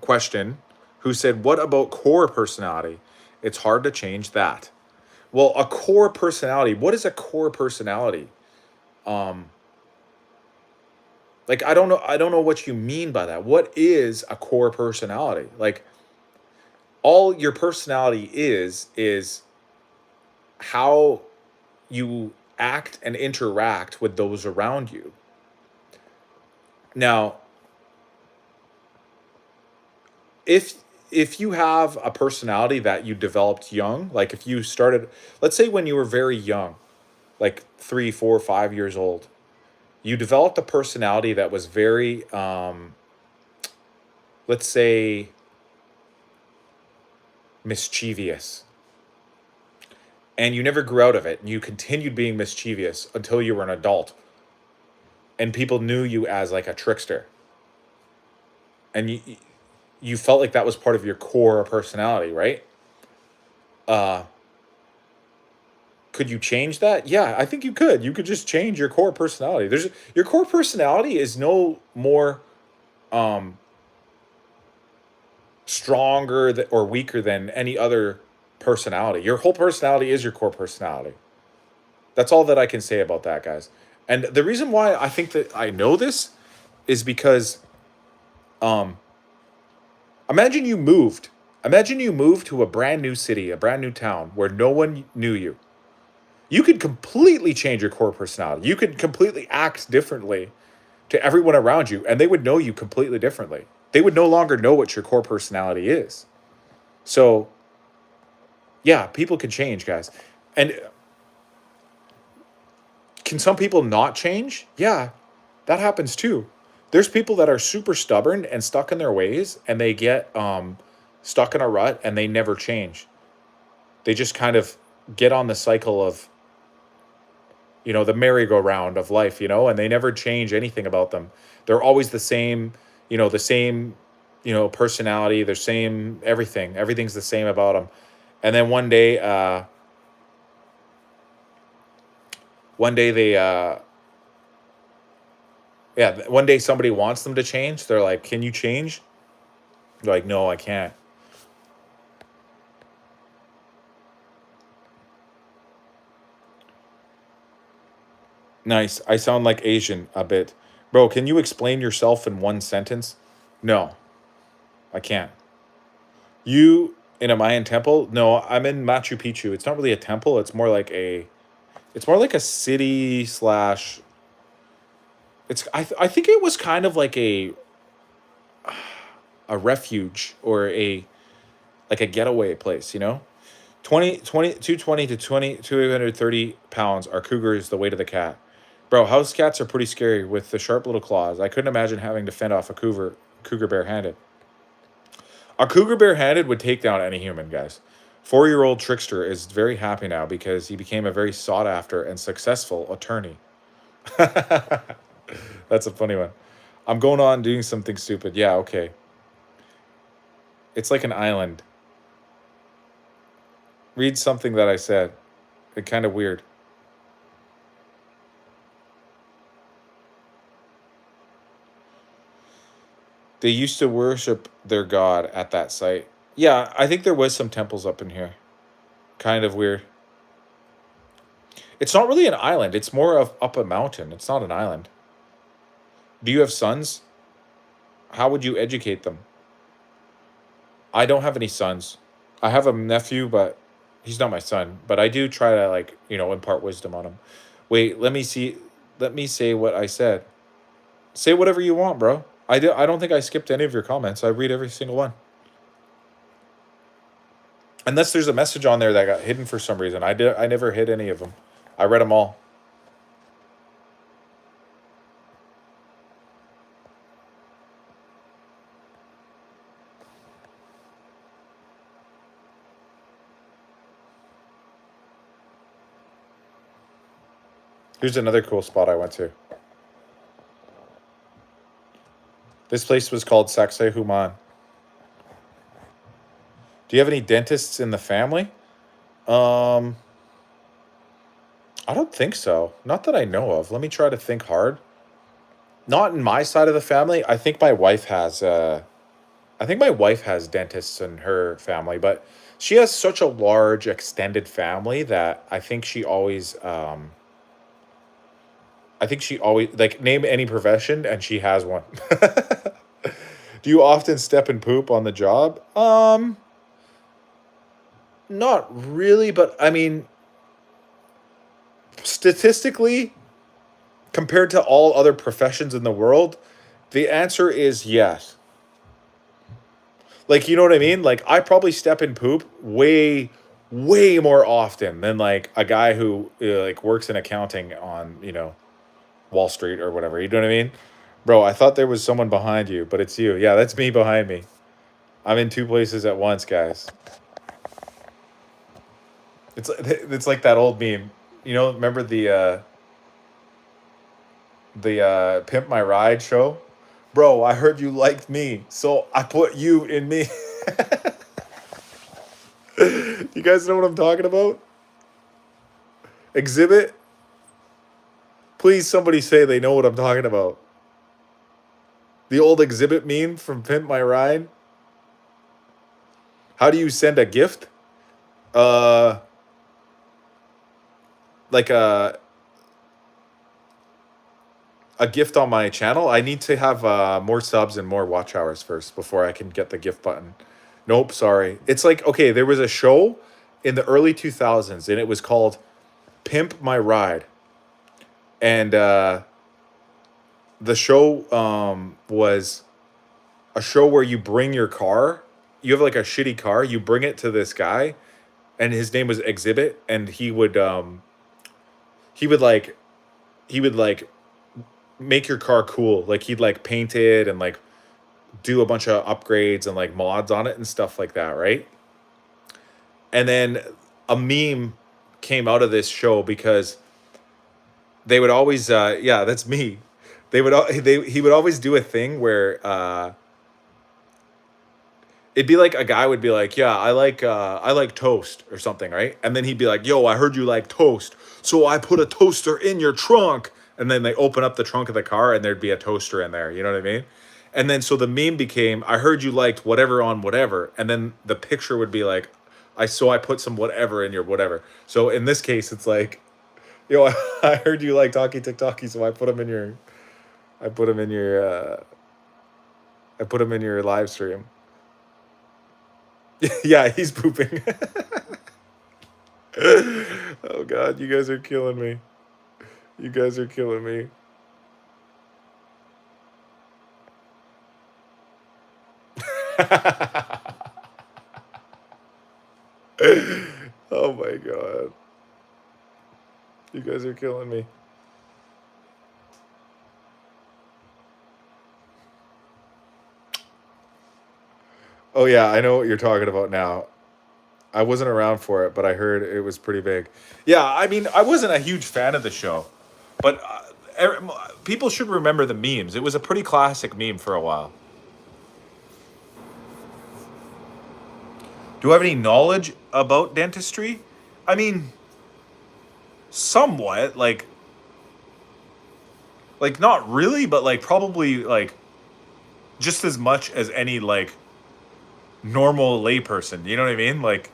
question, who said, what about core personality? It's hard to change that. Well, a core personality. What is a core personality? Like, I don't know what you mean by that. What is a core personality? Like, all your personality is how you act and interact with those around you. Now, if you have a personality that you developed young, like if you started, let's say when you were very young, like 3, 4, 5 years old, you developed a personality that was very, let's say, mischievous. And you never grew out of it. And you continued being mischievous until you were an adult. And people knew you as like a trickster. And you felt like that was part of your core personality, right? Uh, could you change that? Yeah, I think you could. You could just change your core personality. There's your core personality is no more um stronger or weaker than any other personality. Your whole personality is your core personality. That's all that I can say about that, guys. And the reason why I think that I know this is because um imagine you moved. Imagine you moved to a brand new city, a brand new town where no one knew you. You could completely change your core personality. You could completely act differently to everyone around you, and they would know you completely differently. They would no longer know what your core personality is. So, yeah, people can change, guys. And can some people not change? Yeah, that happens too. There's people that are super stubborn and stuck in their ways, and they get stuck in a rut and they never change. They just kind of get on the cycle of, the merry-go-round of life, and they never change anything about them. They're always the same, personality, the same everything. Everything's the same about them. And then one day they, yeah, one day somebody wants them to change. They're like, "Can you change?" They're like, "No, I can't." Nice. I sound like Asian a bit. Bro, can you explain yourself in one sentence? No, I can't. You in a Mayan temple? No, I'm in Machu Picchu. It's not really a temple. It's more like a city slash. I think it was kind of like a refuge or like a getaway place. 220 to 230 pounds are cougars the weight of the cat. Bro, house cats are pretty scary with the sharp little claws. I couldn't imagine having to fend off a cougar barehanded. A cougar barehanded would take down any human, guys. 4-year-old Trickster is very happy now because he became a very sought after and successful attorney. That's a funny one. I'm going on doing something stupid. Yeah, okay. It's like an island. Read something that I said. It's kind of weird. They used to worship their god at that site. Yeah, I think there was some temples up in here. Kind of weird. It's not really an island. It's more of up a mountain. It's not an island. Do you have sons? How would you educate them? I don't have any sons. I have a nephew, but he's not my son. But I do try to impart wisdom on him. Wait, let me see. Let me say what I said. Say whatever you want, bro. I don't think I skipped any of your comments. I read every single one. Unless there's a message on there that got hidden for some reason. I never hid any of them. I read them all. Here's another cool spot I went to. This place was called Saxe Human. Do you have any dentists in the family? Um, I don't think so. Not that I know of. Let me try to think hard. Not in my side of the family. I think my wife has dentists in her family, but she has such a large extended family that I think she always like name any profession and she has one. Do you often step and poop on the job? Not really, but I mean, statistically, compared to all other professions in the world, the answer is yes. Like, you know what I mean? Like, I probably step and poop way, way more often than like a guy who like works in accounting on Wall Street or whatever. You know what I mean? Bro, I thought there was someone behind you, but it's you. Yeah, that's me behind me. I'm in two places at once, guys. It's like that old meme. Remember the Pimp My Ride show? Bro, I heard you liked me, so I put you in me. You guys know what I'm talking about? Exhibit? Please, somebody say they know what I'm talking about. The old exhibit meme from Pimp My Ride. How do you send a gift? Uh, like a gift on my channel. I need to have more subs and more watch hours first before I can get the gift button. Nope, sorry. It's like, okay, there was a show in the early 2000s and it was called Pimp My Ride. And the show was a show where you bring your car. You have like a shitty car. You bring it to this guy, and his name was Exhibit, and he would like he would like make your car cool. Like he'd like paint it and like do a bunch of upgrades and like mods on it and stuff like that, right? And then a meme came out of this show because they would always yeah, that's me. He would always do a thing where it'd be like a guy would be like, "Yeah, I like toast or something," right? And then he'd be like, "Yo, I heard you like toast, so I put a toaster in your trunk." And then they open up the trunk of the car and there'd be a toaster in there. You know what I mean? And then so the meme became, "I heard you liked whatever on whatever," and then the picture would be like, I put some whatever in your whatever." So in this case, it's like, "Yo, I heard you liked HockeyTikTockey, so I put them in your, I put them in your, I put them in your live stream." Yeah, he's pooping. Oh God, you guys are killing me. You guys are killing me. Oh my God. You guys are killing me. Oh yeah, I know what you're talking about now. I wasn't around for it, but I heard it was pretty big. Yeah, I mean, I wasn't a huge fan of the show, but people should remember the memes. It was a pretty classic meme for a while. Do I have any knowledge about dentistry? I mean, somewhat, like not really, but like probably like just as much as any like normal layperson. You know what I mean? Like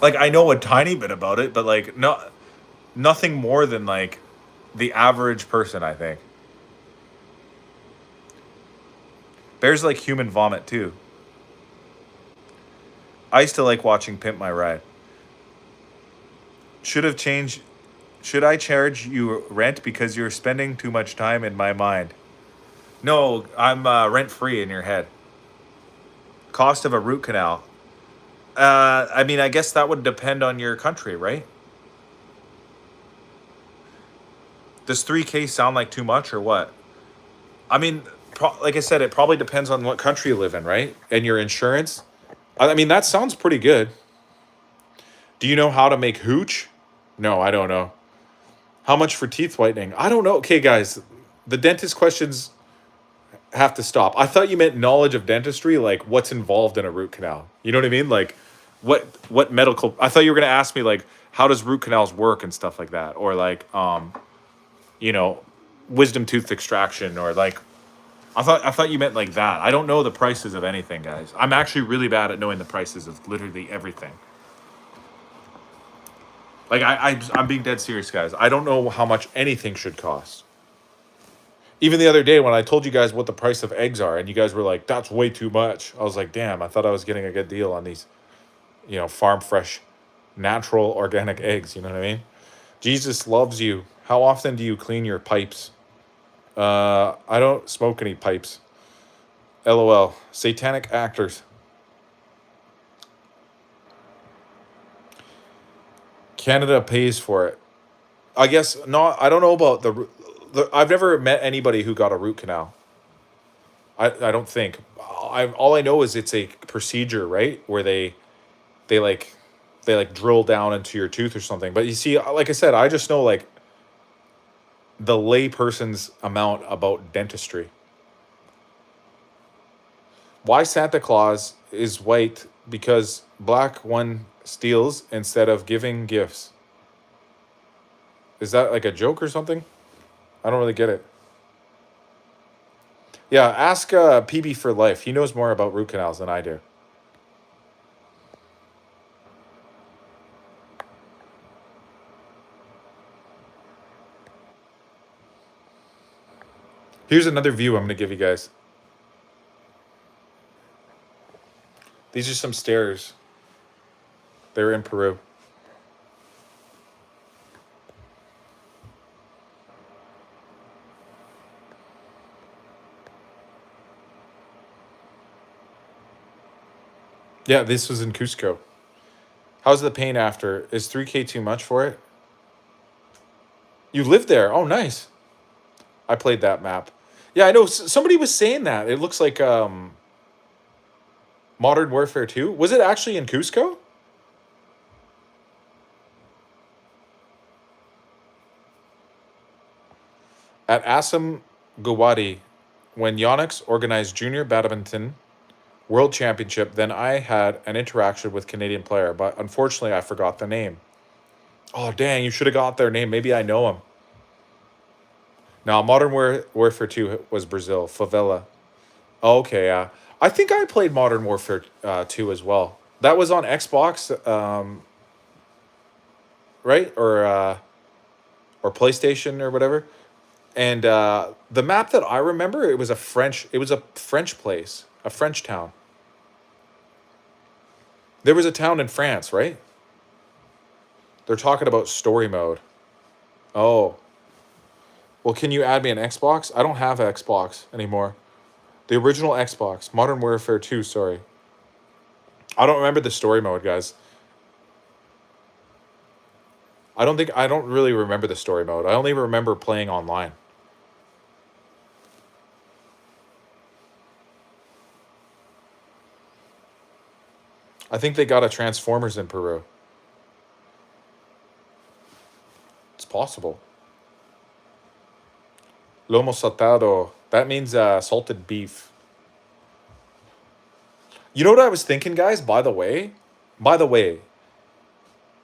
I know a tiny bit about it, but like nothing more than like the average person, I think. Bears like human vomit too. I used to like watching Pimp My Ride. Should have changed. Should I charge you rent because you're spending too much time in my mind? No, I'm rent free in your head. Cost of a root canal. I mean, I guess that would depend on your country, right? Does 3K sound like too much or what? I mean, like I said, it probably depends on what country you live in, right? And your insurance. I mean, that sounds pretty good. Do you know how to make hooch? No, I don't know. How much for teeth whitening? I don't know. Okay, guys, the dentist questions have to stop. I thought you meant knowledge of dentistry, like what's involved in a root canal. You know what I mean? Like what medical? I thought you were gonna ask me like how does root canals work and stuff like that, or like you know, wisdom tooth extraction, or like I thought you meant like that. I don't know the prices of anything, guys. I'm actually really bad at knowing the prices of literally everything. Like I'm being dead serious, guys. I don't know how much anything should cost. Even the other day when I told you guys what the price of eggs are, and you guys were like, "That's way too much." I was like, "Damn, I thought I was getting a good deal on these, farm fresh, natural, organic eggs." You know what I mean? Jesus loves you. How often do you clean your pipes? I don't smoke any pipes. LOL. Satanic actors. Canada pays for it. I guess not. I don't know about I've never met anybody who got a root canal. I don't think. All I know is it's a procedure, right? Where they like drill down into your tooth or something. But you see, like I said, I just know like the layperson's amount about dentistry. Why Santa Claus is white? Because black one steals instead of giving gifts. Is that like a joke or something? I don't really get it. Yeah, ask PB for life. He knows more about root canals than I do. Here's another view I'm going to give you guys. These are some stairs. They're in Peru. Yeah, this was in Cusco. How's the pain after? Is 3K too much for it? You lived there. Oh, nice. I played that map. Yeah, I know. Somebody was saying that. It looks like Modern Warfare 2. Was it actually in Cusco? At Assam Guwahati, when Yonex organized Junior Badminton World Championship, then I had an interaction with Canadian player, but unfortunately I forgot the name. Oh, dang, you should have got their name. Maybe I know him. Now, Modern Warfare 2 was Brazil. Favela. Oh, okay, yeah. I think I played Modern Warfare 2 as well. That was on Xbox, right? Or PlayStation or whatever. And the map that I remember, it was a French place, a French town. There was a town in France, right? They're talking about story mode. Oh. Well, can you add me an Xbox? I don't have an Xbox anymore. The original Xbox. Modern Warfare 2, sorry. I don't remember the story mode, guys. I don't really remember the story mode. I only remember playing online. I think they got a Transformers in Peru. It's possible. Lomo saltado. That means salted beef. You know what I was thinking, guys? By the way,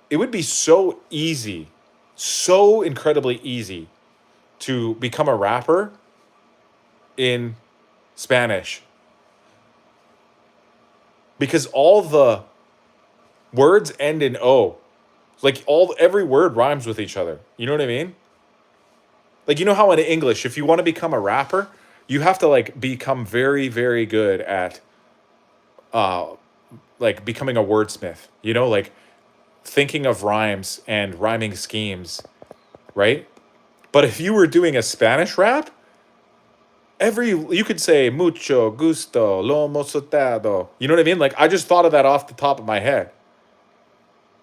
it would be so easy, so incredibly easy to become a rapper in Spanish. Because all the words end in O. Like every word rhymes with each other. You know what I mean? Like, you know how in English, if you want to become a rapper, you have to like become very, very good at like becoming a wordsmith. You know, like thinking of rhymes and rhyming schemes, right? But if you were doing a Spanish rap, you could say mucho gusto, lomo saltado. You know what I mean? Like, I just thought of that off the top of my head.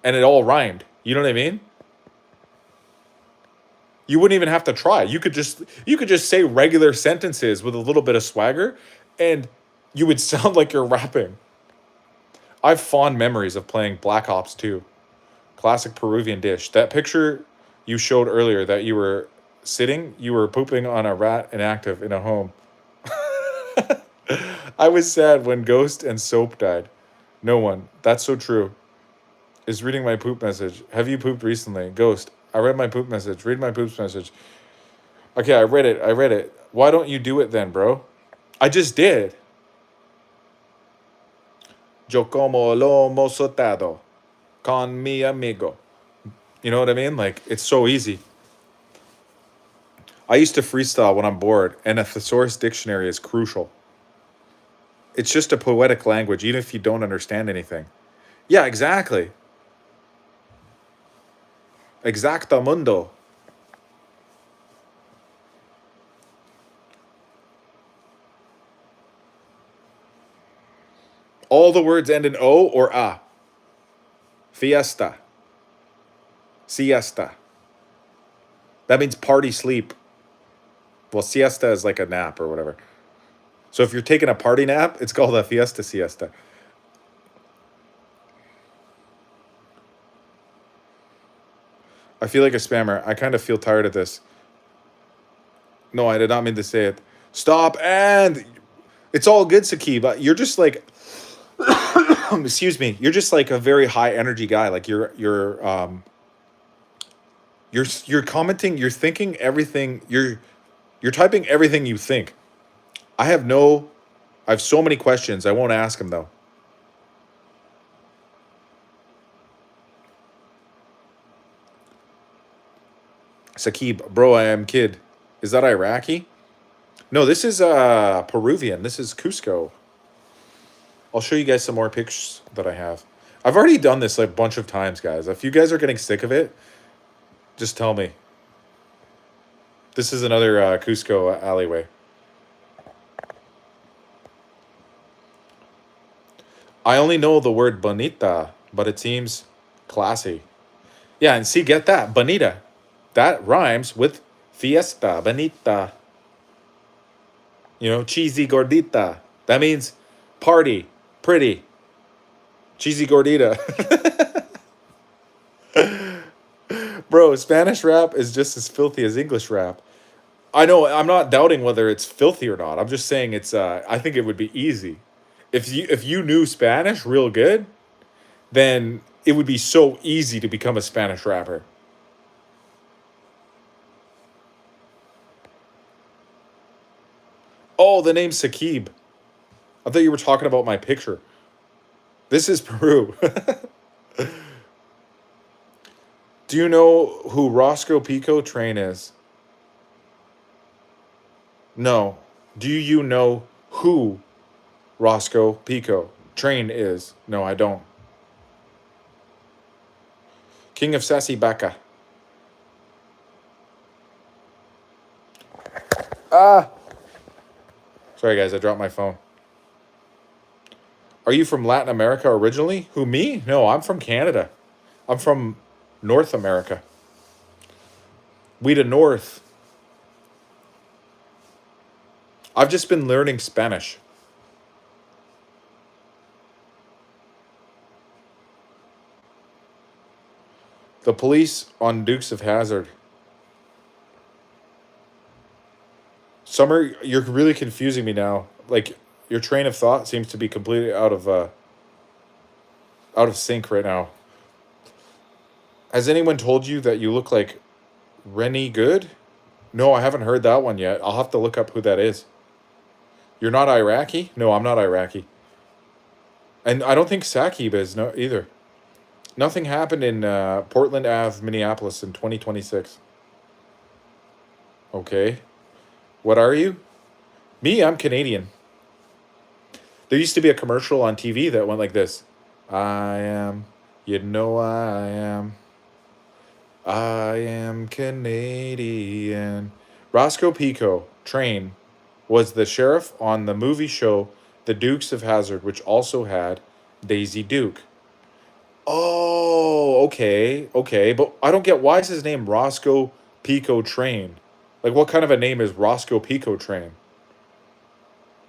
And it all rhymed. You know what I mean? You wouldn't even have to try. You could just say regular sentences with a little bit of swagger, and you would sound like you're rapping. I have fond memories of playing Black Ops 2. Classic Peruvian dish. That picture you showed earlier that you were sitting, you were pooping on a rat inactive in a home. I was sad when Ghost and Soap died. No one. That's so true. Is reading my poop message. Have you pooped recently? Ghost. I read my poop message. Read my poop message. Okay, I read it. Why don't you do it then, bro? I just did. Yo como lomo saltado con mi amigo. You know what I mean? Like, it's so easy. I used to freestyle when I'm bored, and a thesaurus dictionary is crucial. It's just a poetic language, even if you don't understand anything. Yeah, exactly. Exactamundo. All the words end in O or A. Fiesta. Siesta. That means party sleep. Well, siesta is like a nap or whatever. So if you're taking a party nap, it's called a fiesta siesta. I feel like a spammer. I kind of feel tired of this. No, I did not mean to say it. Stop. And it's all good, Sakib. You're just like, excuse me. You're just like a very high energy guy. Like you're commenting. You're thinking everything. You're typing everything you think. I have no. I have so many questions. I won't ask him though. Sakib, bro, I am kid. Is that Iraqi? No, this is Peruvian. This is Cusco. I'll show you guys some more pictures that I have. I've already done this like a bunch of times, guys. If you guys are getting sick of it, just tell me. This is another Cusco alleyway. I only know the word bonita, but it seems classy. Yeah, and see, get that. Bonita. That rhymes with fiesta, bonita. You know, cheesy gordita. That means party, pretty. Cheesy gordita. Bro, Spanish rap is just as filthy as English rap. I know, I'm not doubting whether it's filthy or not. I'm just saying it's I think it would be easy. If you knew Spanish real good, then it would be so easy to become a Spanish rapper. Oh, the name's Sakib. I thought you were talking about my picture. This is Peru. Do you know who Roscoe Pico Train is? No. Do you know who Roscoe Pico Train is? No, I don't. King of Sassy Baka. Ah! Sorry, guys, I dropped my phone. Are you from Latin America originally? Who, me? No, I'm from Canada. I'm from North America. We the North. I've just been learning Spanish. The police on Dukes of Hazzard. Summer, you're really confusing me now. Like your train of thought seems to be completely out of sync right now. Has anyone told you that you look like Rennie Good? No, I haven't heard that one yet. I'll have to look up who that is. You're not Iraqi? No, I'm not Iraqi. And I don't think Sakib is no either. Nothing happened in Portland Ave, Minneapolis in 2026. Okay. What are you? Me, I'm Canadian. There used to be a commercial on TV that went like this. I am, you know I am Canadian. Roscoe Pico, Train, was the sheriff on the movie show The Dukes of Hazzard, which also had Daisy Duke. Oh, okay, okay. But I don't get, why is his name Roscoe Pico Train? Like, what kind of a name is Roscoe Pico Train?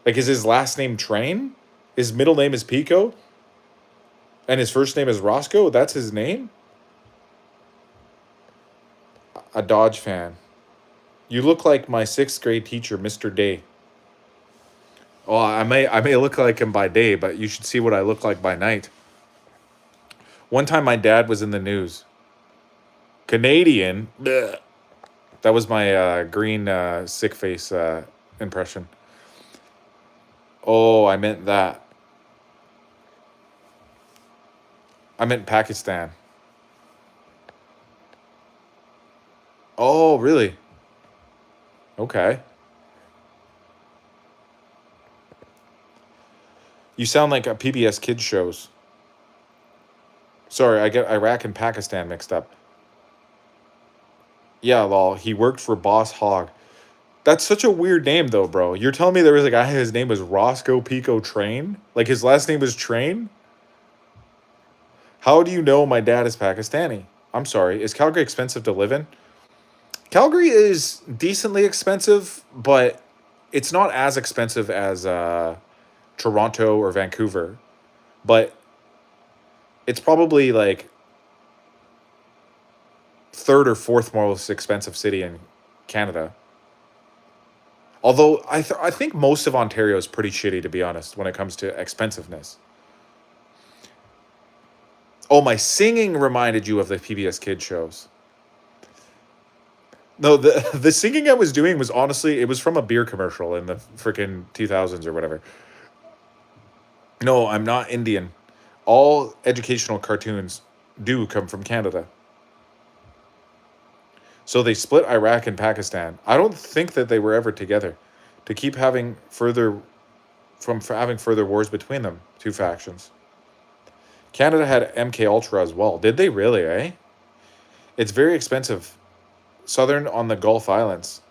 Like, is his last name Train? His middle name is Pico? And his first name is Roscoe? That's his name? A Dodge fan. You look like my sixth grade teacher, Mr. Day. Well, I may look like him by day, but you should see what I look like by night. One time my dad was in the news. Canadian? Bleh. That was my green sick face impression. Oh, I meant that. I meant Pakistan. Oh, really? Okay. You sound like a PBS Kids shows. Sorry, I get Iraq and Pakistan mixed up. Yeah, lol. He worked for Boss Hogg. That's such a weird name, though, bro. You're telling me there was a guy, his name was Roscoe Pico Train? Like, his last name was Train? How do you know my dad is Pakistani? I'm sorry. Is Calgary expensive to live in? Calgary is decently expensive, but it's not as expensive as Toronto or Vancouver. But it's probably like third or fourth most expensive city in Canada. Although I think most of Ontario is pretty shitty, to be honest, when it comes to expensiveness. Oh, my singing reminded you of the PBS Kids shows. No, the singing I was doing was honestly, it was from a beer commercial in the freaking 2000s or whatever. No, I'm not Indian. All educational cartoons do come from Canada. So they split Iraq and Pakistan. I don't think that they were ever together to keep having further having further wars between them, two factions. Canada had MK Ultra as well. Did they really, eh? It's very expensive. Southern on the Gulf Islands.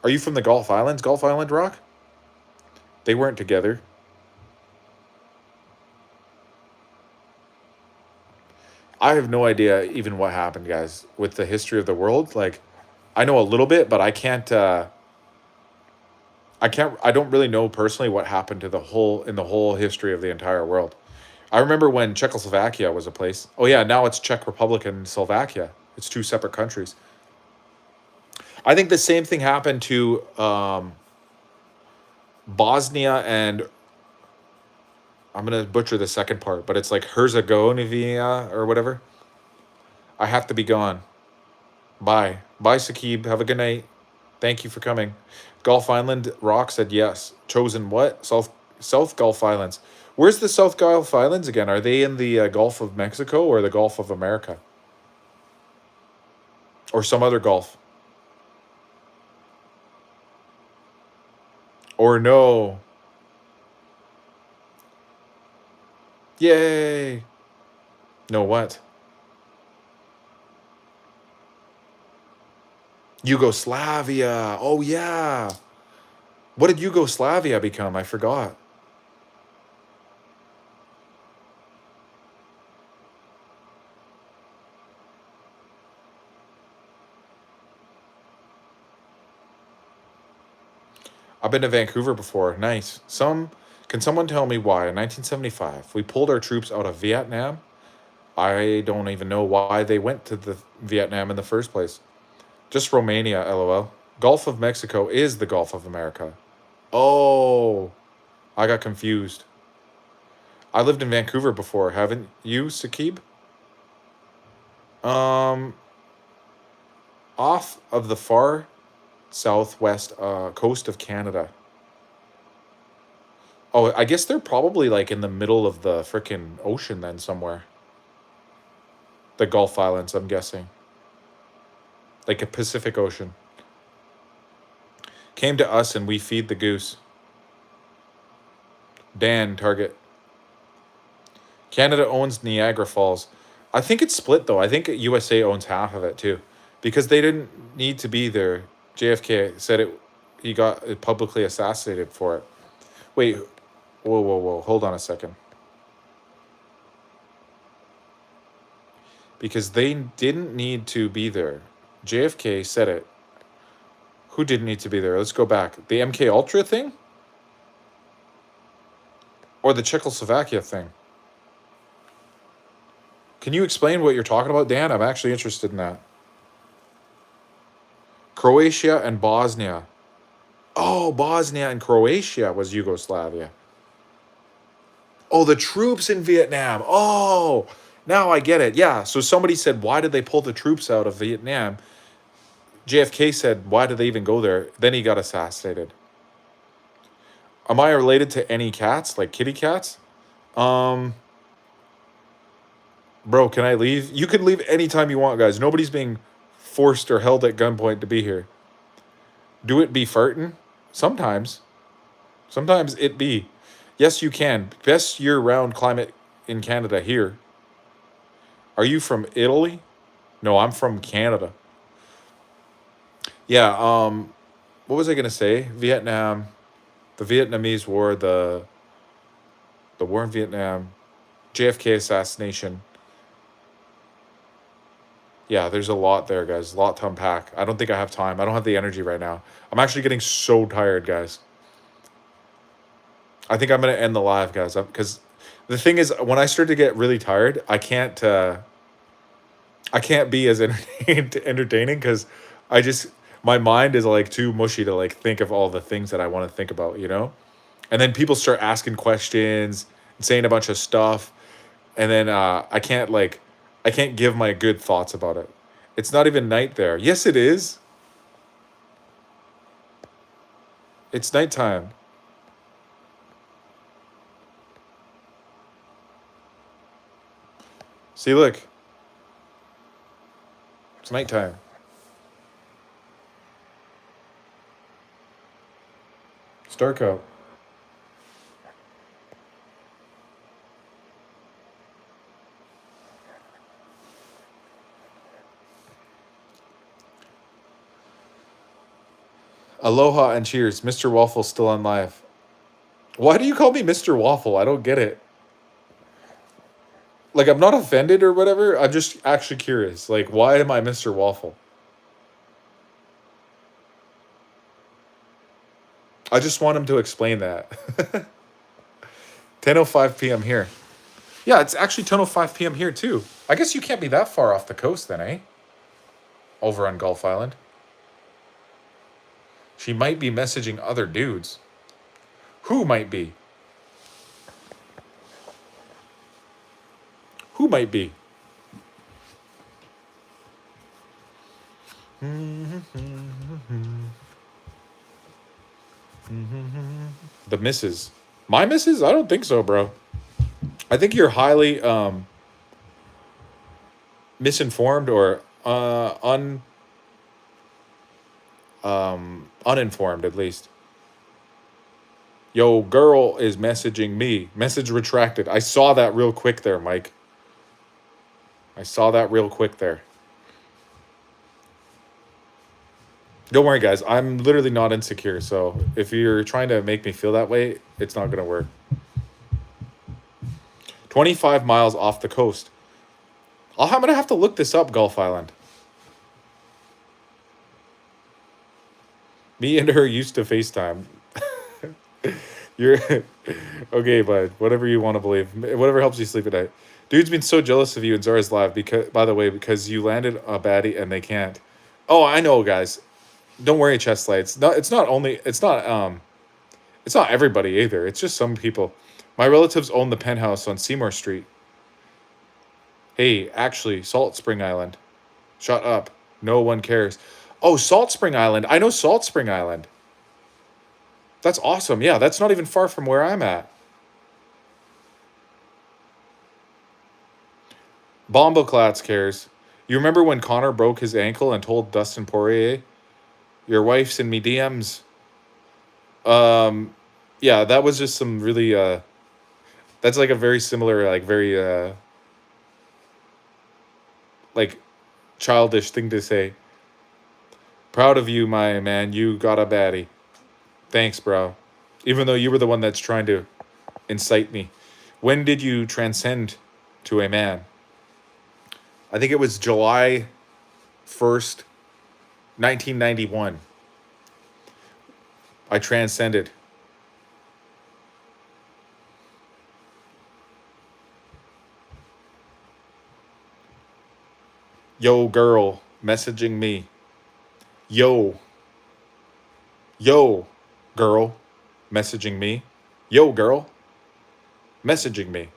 Are you from the Gulf Islands? Gulf Island Rock? They weren't together. I have no idea even what happened, guys, with the history of the world. Like, I know a little bit, but I can't. I can't. I don't really know personally what happened to the whole history of the entire world. I remember when Czechoslovakia was a place. Oh yeah, now it's Czech Republic and Slovakia. It's two separate countries. I think the same thing happened to Bosnia and I'm gonna butcher the second part, but it's like Herzegovina or whatever. I have to be gone. Bye. Bye, Sakib. Have a good night. Thank you for coming. Gulf Island Rock said yes. Chosen what? South Gulf Islands. Where's the South Gulf Islands again? Are they in the Gulf of Mexico or the Gulf of America? Or some other Gulf? Or no? Yay! No what? Yugoslavia. Oh yeah. What did Yugoslavia become? I forgot. I've been to Vancouver before. Nice. Can someone tell me why in 1975 we pulled our troops out of Vietnam? I don't even know why they went to the Vietnam in the first place. Just Romania, lol. Gulf of Mexico is the Gulf of America. Oh, I got confused. I lived in Vancouver before, haven't you, Sakib? Um, Off of the far southwest coast of Canada. Oh, I guess they're probably like in the middle of the frickin' ocean then somewhere. The Gulf Islands, I'm guessing. Like a Pacific Ocean. Came to us and we feed the goose. Dan, Target. Canada owns Niagara Falls. I think it's split though. I think USA owns half of it too. Because they didn't need to be there. JFK said it. He got publicly assassinated for it. Wait, whoa. Hold on a second. Because they didn't need to be there. JFK said it. Who didn't need to be there? Let's go back. The MK Ultra thing? Or the Czechoslovakia thing? Can you explain what you're talking about, Dan? I'm actually interested in that. Croatia and Bosnia. Oh, Bosnia and Croatia was Yugoslavia. Oh, the troops in Vietnam. Oh, now I get it. Yeah, so somebody said, why did they pull the troops out of Vietnam? JFK said, why did they even go there? Then he got assassinated. Am I related to any cats, like kitty cats? Bro, can I leave? You can leave anytime you want, guys. Nobody's being forced or held at gunpoint to be here. Do it be farting? Sometimes. Sometimes it be. Yes, you can. Best year-round climate in Canada here. Are you from Italy? No, I'm from Canada. Yeah, what was I gonna say? Vietnam, the Vietnamese War, the war in Vietnam, JFK assassination. Yeah, there's a lot there, guys. A lot to unpack. I don't think I have time. I don't have the energy right now. I'm actually getting so tired, guys. I think I'm gonna end the live, guys, because the thing is, when I start to get really tired, I can't be as entertaining because I just my mind is like too mushy to like think of all the things that I want to think about, you know? And then people start asking questions and saying a bunch of stuff, and then I can't give my good thoughts about it. It's not even night there. Yes, it is. It's nighttime. See, look. It's nighttime. It's dark out. Aloha and cheers. Mr. Waffle's still on live. Why do you call me Mr. Waffle? I don't get it. Like, I'm not offended or whatever. I'm just actually curious. Like, why am I Mr. Waffle? I just want him to explain that. 10:05 p.m. here. Yeah, it's actually 10:05 p.m. here too. I guess you can't be that far off the coast then, eh? Over on Gulf Island. She might be messaging other dudes. Who might be? Who might be? The missus. My missus? I don't think so, bro. I think you're highly misinformed or uninformed at least. Yo, girl is messaging me. Message retracted. I saw that real quick there, Mike. I saw that real quick there. Don't worry, guys. I'm literally not insecure. So if you're trying to make me feel that way, it's not going to work. 25 miles off the coast. I'm going to have to look this up, Gulf Island. Me and her used to FaceTime. You're okay, bud. Whatever you want to believe. Whatever helps you sleep at night. Dude's been so jealous of you in Zara's live because, by the way, because you landed a baddie and they can't. Oh, I know, guys. Don't worry, chest lights. No, it's not everybody either. It's just some people. My relatives own the penthouse on Seymour Street. Hey, actually, Salt Spring Island. Shut up. No one cares. Oh, Salt Spring Island. I know Salt Spring Island. That's awesome. Yeah, that's not even far from where I'm at. Bomboclats cares. You remember when Connor broke his ankle and told Dustin Poirier, "Your wife's in me DMs"? Yeah, that was just some really that's like a very similar, like very like childish thing to say. Proud of you, my man. You got a baddie. Thanks, bro. Even though you were the one that's trying to incite me. When did you transcend to a man? I think it was July 1st, 1991. I transcended. Yo, girl, messaging me. Yo, girl, messaging me. Yo, girl, messaging me.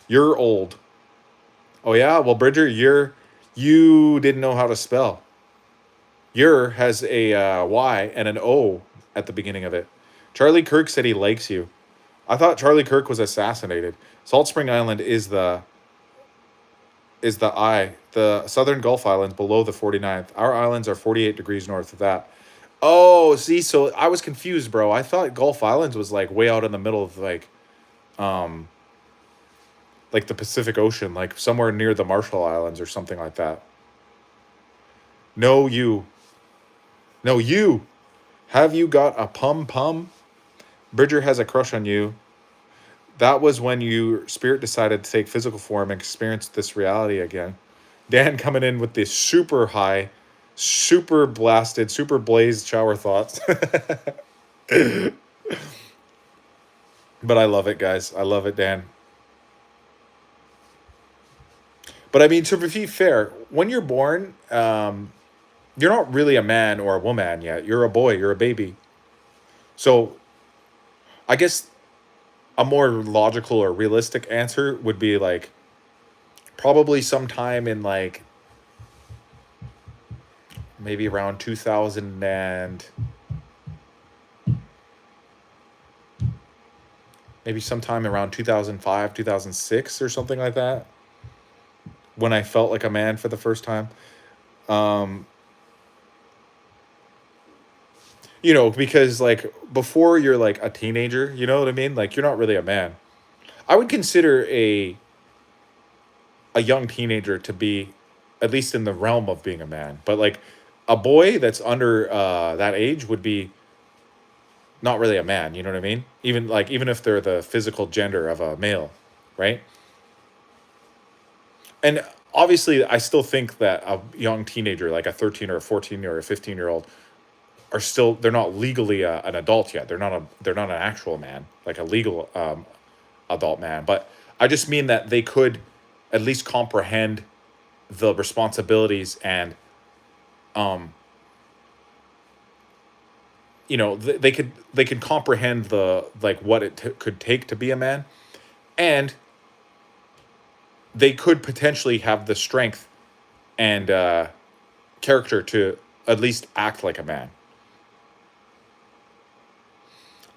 You're old. Oh, yeah? Well, Bridger, you didn't know how to spell. Your has a Y and an O at the beginning of it. Charlie Kirk said he likes you. I thought Charlie Kirk was assassinated. Salt Spring Island is the I. The southern Gulf Islands below the 49th. Our islands are 48 degrees north of that. Oh, see, so I was confused, bro. I thought Gulf Islands was like way out in the middle of like the Pacific Ocean, like somewhere near the Marshall Islands or something like that. No, you. No, you. Have you got a pum? Bridger has a crush on you. That was when your spirit decided to take physical form and experience this reality again. Dan coming in with this super high, super blasted, super blazed shower thoughts. But I love it, guys. I love it, Dan. But I mean, to be fair, when you're born, you're not really a man or a woman yet. You're a boy, you're a baby. So I guess a more logical or realistic answer would be like probably sometime in like maybe around 2000 and maybe sometime around 2005, 2006 or something like that, when I felt like a man for the first time. Um, because like before you're like a teenager, you know what I mean? Like you're not really a man. I would consider a young teenager to be at least in the realm of being a man. But like a boy that's under that age would be not really a man, you know what I mean? Even if they're the physical gender of a male, right? And obviously I still think that a young teenager, like a 13 or a 14 or a 15-year-old, are still, they're not legally an adult yet. They're not an actual man, like a legal adult man. But I just mean that they could at least comprehend the responsibilities and um they could comprehend the like what it could take to be a man, and they could potentially have the strength and character to at least act like a man.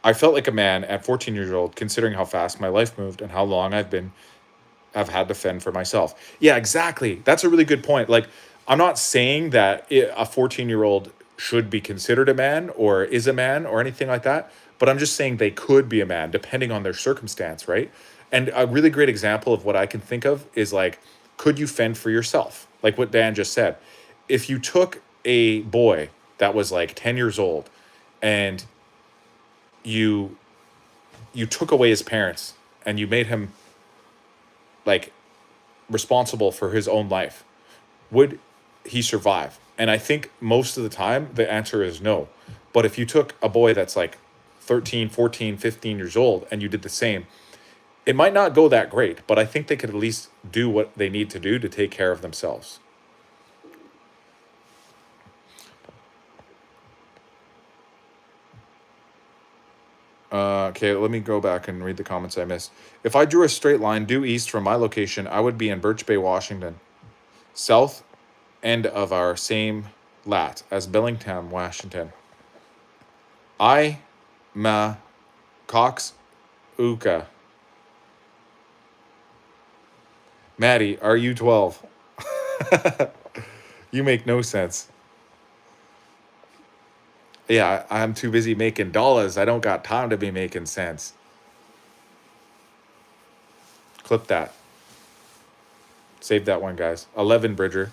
I felt like a man at 14 years old, considering how fast my life moved and how long I've had to fend for myself. Yeah, exactly. That's a really good point. Like, I'm not saying that a 14-year-old should be considered a man or is a man or anything like that, but I'm just saying they could be a man depending on their circumstance, right? And a really great example of what I can think of is like, could you fend for yourself? Like what Dan just said. If you took a boy that was like 10 years old and you you took away his parents and you made him like responsible for his own life, would he survive? And I think most of the time the answer is no. But if you took a boy that's like 13, 14, 15 years old and you did the same, it might not go that great, but I think they could at least do what they need to do to take care of themselves. Okay, let me go back and read the comments I missed. If I drew a straight line due east from my location, I would be in Birch Bay, Washington. South end of our same lat as Bellingham, Washington. I ma Cox Uka. Maddie, are you 12? You make no sense. Yeah, I'm too busy making dollars. I don't got time to be making sense. Clip that. Save that one, guys. 11, Bridger.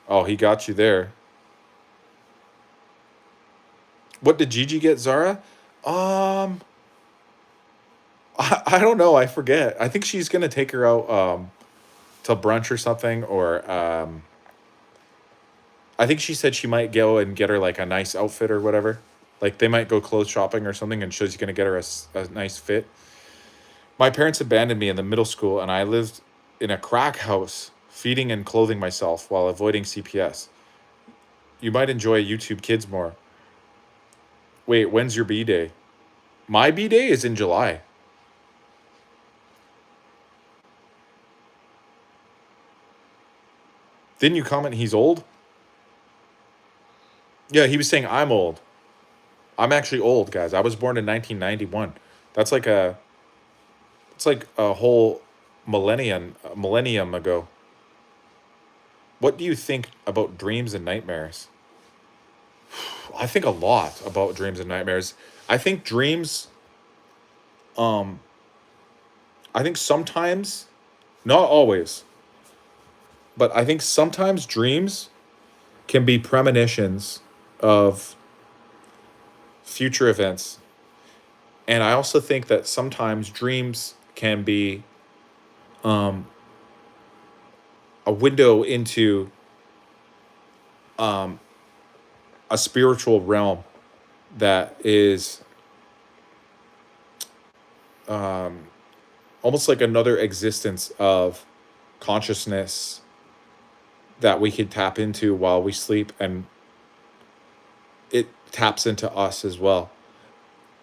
Oh, he got you there. What did Gigi get, Zara? Um, I don't know. I forget. I think she's gonna take her out to brunch or something, or I think she said she might go and get her like a nice outfit or whatever. Like they might go clothes shopping or something, and she's gonna get her a nice fit. My parents abandoned me in the middle school, and I lived in a crack house, feeding and clothing myself while avoiding CPS. You might enjoy YouTube Kids more. Wait, when's your B day? My B day is in July. Didn't you comment he's old? Yeah, he was saying I'm old. I'm actually old, guys. I was born in 1991. That's like it's like a whole millennium ago. What do you think about dreams and nightmares? I think a lot about dreams and nightmares. I think dreams, um, I think sometimes, not always, but I think sometimes dreams can be premonitions of future events. And I also think that sometimes dreams can be um, a window into um, a spiritual realm that is um, almost like another existence of consciousness that we could tap into while we sleep and it taps into us as well.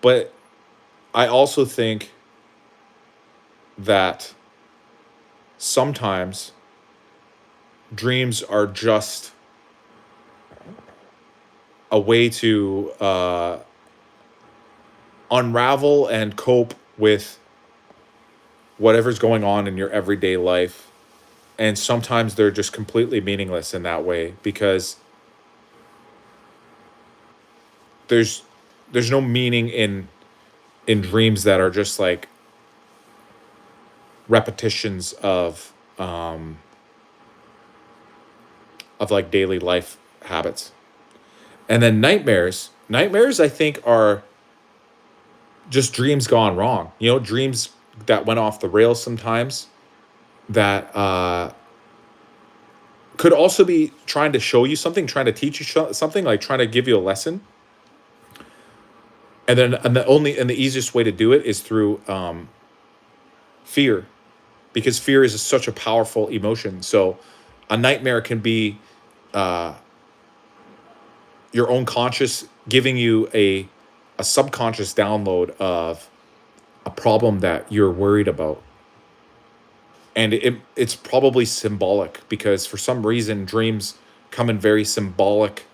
But I also think that sometimes dreams are just a way to unravel and cope with whatever's going on in your everyday life. And sometimes they're just completely meaningless in that way because there's there's no meaning in dreams that are just like repetitions of like daily life habits. And then nightmares I think are just dreams gone wrong. You know, dreams that went off the rails sometimes that could also be trying to show you something, trying to teach you something, like trying to give you a lesson. And the easiest way to do it is through fear, because fear is such a powerful emotion. So a nightmare can be your own conscious giving you a subconscious download of a problem that you're worried about. And it's probably symbolic because for some reason dreams come in very symbolic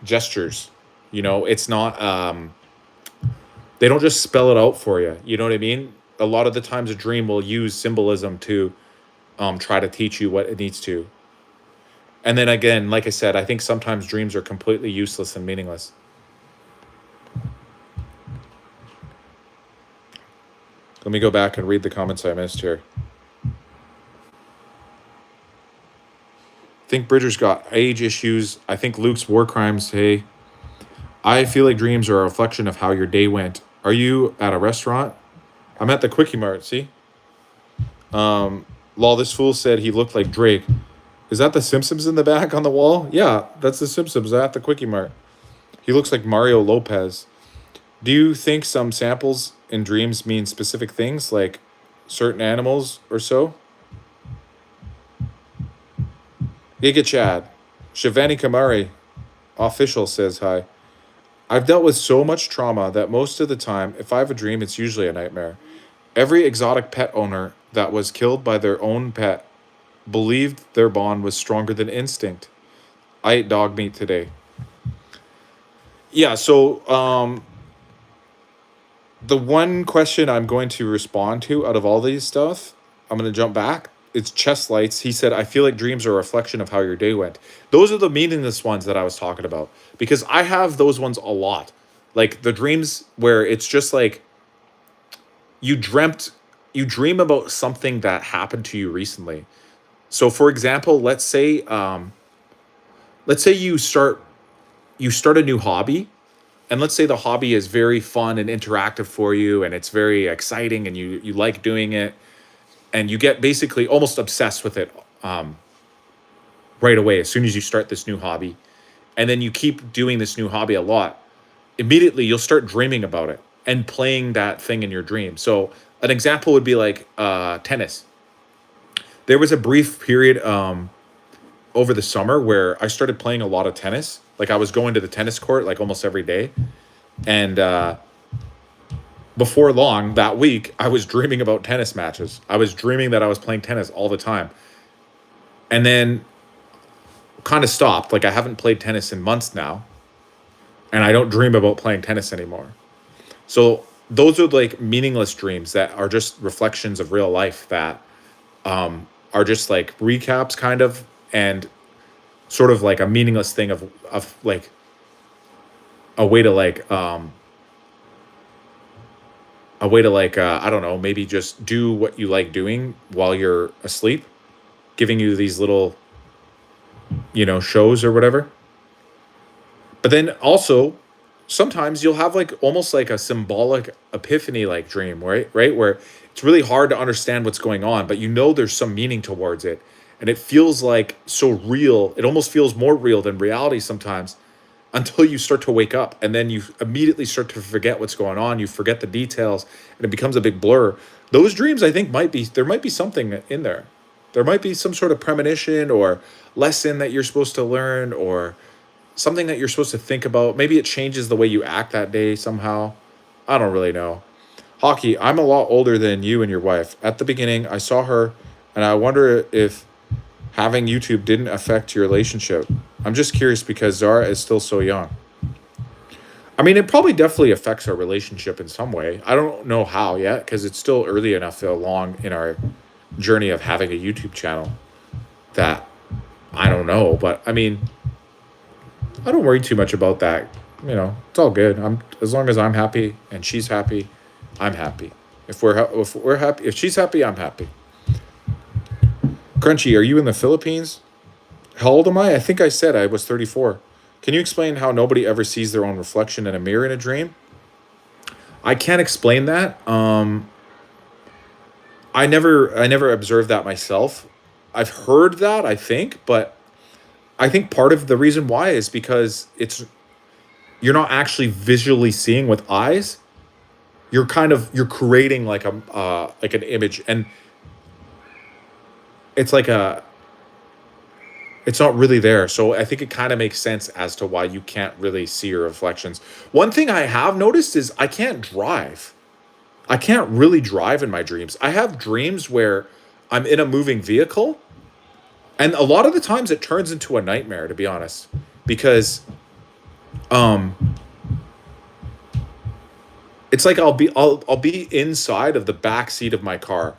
gestures. You know, it's not they don't just spell it out for you. You know what I mean? A lot of the times a dream will use symbolism to try to teach you what it needs to. And then again, like I said, I think sometimes dreams are completely useless and meaningless. Let me go back and read the comments I missed here. I think Bridger's got age issues. I think Luke's war crimes. Hey, I feel like dreams are a reflection of how your day went. Are you at a restaurant? I'm at the Quickie Mart, see? Law, this fool said he looked like Drake. Is that the Simpsons in the back on the wall? Yeah, that's the Simpsons at the Quickie Mart. He looks like Mario Lopez. Do you think some samples in dreams mean specific things, like certain animals or so? Giga Chad. Shivani Kamari, official, says hi. I've dealt with so much trauma that most of the time, if I have a dream, it's usually a nightmare. Every exotic pet owner that was killed by their own pet believed their bond was stronger than instinct. I ate dog meat today. Yeah, so the one question I'm going to respond to out of all these stuff, I'm going to jump back. It's Chest Lights. He said, I feel like dreams are a reflection of how your day went. Those are the meaningless ones that I was talking about, because I have those ones a lot. Like the dreams where it's just like you dream about something that happened to you recently. So for example, let's say you start a new hobby, and let's say the hobby is very fun and interactive for you and it's very exciting and you like doing it, and you get basically almost obsessed with it right away as soon as you start this new hobby. And then you keep doing this new hobby a lot. Immediately, you'll start dreaming about it and playing that thing in your dream. So an example would be like tennis. There was a brief period over the summer where I started playing a lot of tennis. Like I was going to the tennis court like almost every day. And before long that week, I was dreaming about tennis matches. I was dreaming that I was playing tennis all the time. And then kind of stopped. Like I haven't played tennis in months now. And I don't dream about playing tennis anymore. So those are like meaningless dreams that are just reflections of real life that are just like recaps kind of, and sort of like a meaningless thing of like a way to like I don't know, maybe just do what you like doing while you're asleep, giving you these little, you know, shows or whatever. But then also sometimes you'll have like almost like a symbolic epiphany like dream, right? Where it's really hard to understand what's going on, but you know there's some meaning towards it. And it feels like so real. It almost feels more real than reality sometimes, until you start to wake up, and then you immediately start to forget what's going on. You forget the details and it becomes a big blur. Those dreams, I think, there might be something in there. There might be some sort of premonition or lesson that you're supposed to learn, or something that you're supposed to think about. Maybe it changes the way you act that day somehow. I don't really know. Hockey, I'm a lot older than you and your wife. At the beginning, I saw her, and I wonder if having YouTube didn't affect your relationship. I'm just curious because Zara is still so young. I mean, it probably definitely affects our relationship in some way. I don't know how yet because it's still early enough along in our journey of having a YouTube channel that I don't know. But I mean, I don't worry too much about that. You know, it's all good. I'm as long as I'm happy and she's happy, I'm happy. If we're happy, if she's happy, I'm happy. Crunchy, are you in the Philippines? How old am I? I think I said I was 34. Can you explain how nobody ever sees their own reflection in a mirror in a dream? I can't explain that. I never observed that myself. I've heard that, I think, but I think part of the reason why is because you're not actually visually seeing with eyes. You're creating like an image, and it's like it's not really there. So I think it kind of makes sense as to why you can't really see your reflections. One thing I have noticed is I can't drive. I can't really drive in my dreams. I have dreams where I'm in a moving vehicle, and a lot of the times it turns into a nightmare, to be honest, because it's like I'll be inside of the back seat of my car,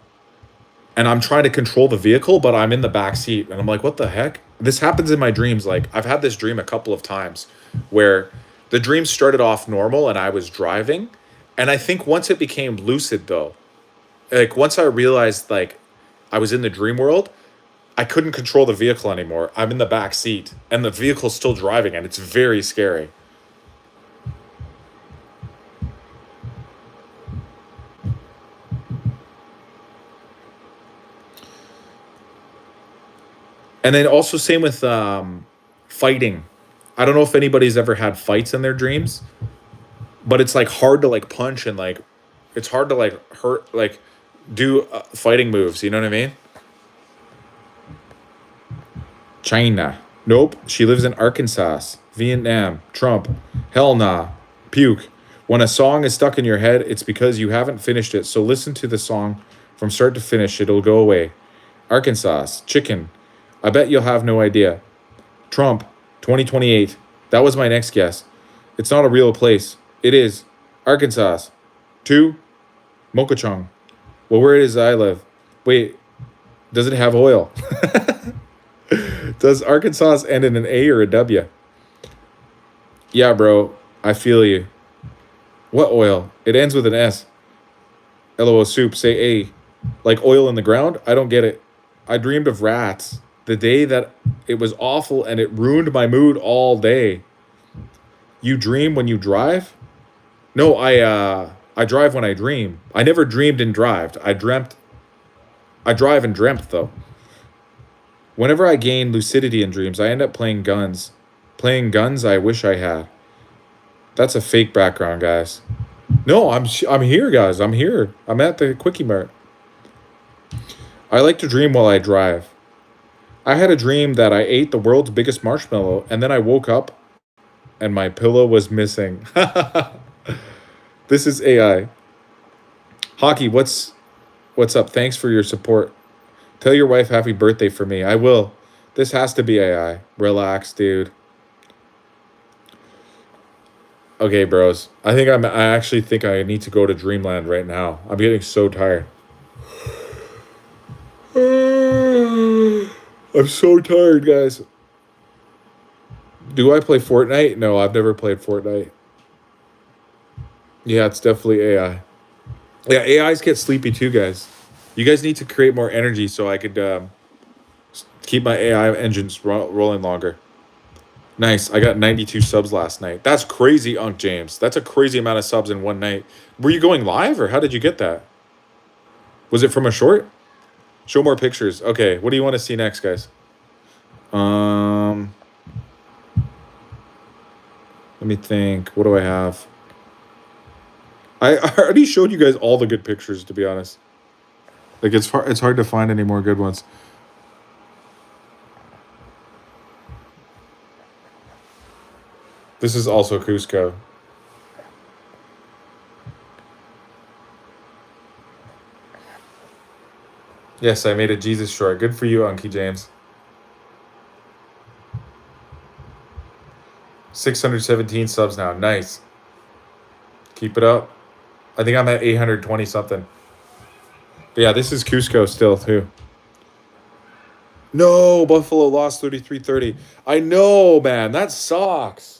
and I'm trying to control the vehicle, but I'm in the back seat, and I'm like, what the heck? This happens in my dreams. Like, I've had this dream a couple of times where the dream started off normal and I was driving, and I think once it became lucid though, like once I realized like I was in the dream world, I couldn't control the vehicle anymore. I'm in the back seat and the vehicle's still driving, and it's very scary. And then also same with fighting. I don't know if anybody's ever had fights in their dreams, but it's like hard to like punch and like it's hard to like hurt like do fighting moves. You know what I mean? China. Nope. She lives in Arkansas. Vietnam. Trump. Hell nah. Puke. When a song is stuck in your head, it's because you haven't finished it. So listen to the song from start to finish. It'll go away. Arkansas. Chicken. I bet you'll have no idea. Trump. 2028. That was my next guess. It's not a real place. It is. Arkansas. 2. Mokachung. Well, where is I live? Wait. Does it have oil? Does Arkansas end in an A or a W? Yeah, bro. I feel you. What oil? It ends with an S. LOL soup. Say A. Like oil in the ground? I don't get it. I dreamed of rats the day that it was awful and it ruined my mood all day. You dream when you drive? No, I drive when I dream. I never dreamed and drived. I drive and dreamt though. Whenever I gain lucidity in dreams, I end up playing guns. Playing guns I wish I had. That's a fake background, guys. No, I'm here, guys. I'm here. I'm at the Quickie Mart. I like to dream while I drive. I had a dream that I ate the world's biggest marshmallow, and then I woke up and my pillow was missing. This is AI. Hockey, what's up? Thanks for your support. Tell your wife happy birthday for me. I will. This has to be AI. Relax, dude. Okay, bros. I actually think I need to go to Dreamland right now. I'm getting so tired. I'm so tired, guys. Do I play Fortnite? No, I've never played Fortnite. Yeah, it's definitely AI. Yeah, AIs get sleepy too, guys. You guys need to create more energy so I could keep my AI engines rolling longer. Nice. I got 92 subs last night. That's crazy, Unc James. That's a crazy amount of subs in one night. Were you going live or how did you get that? Was it from a short? Show more pictures. Okay, what do you want to see next, guys? Let me think. What do I have? I already showed you guys all the good pictures, to be honest. Like, it's hard to find any more good ones. This is also Cusco. Yes, I made a Jesus short. Good for you, Unky James. 617 subs now. Nice. Keep it up. I think I'm at 820 something. But yeah, this is Cusco still, too. No, Buffalo lost 33-30. I know, man. That sucks.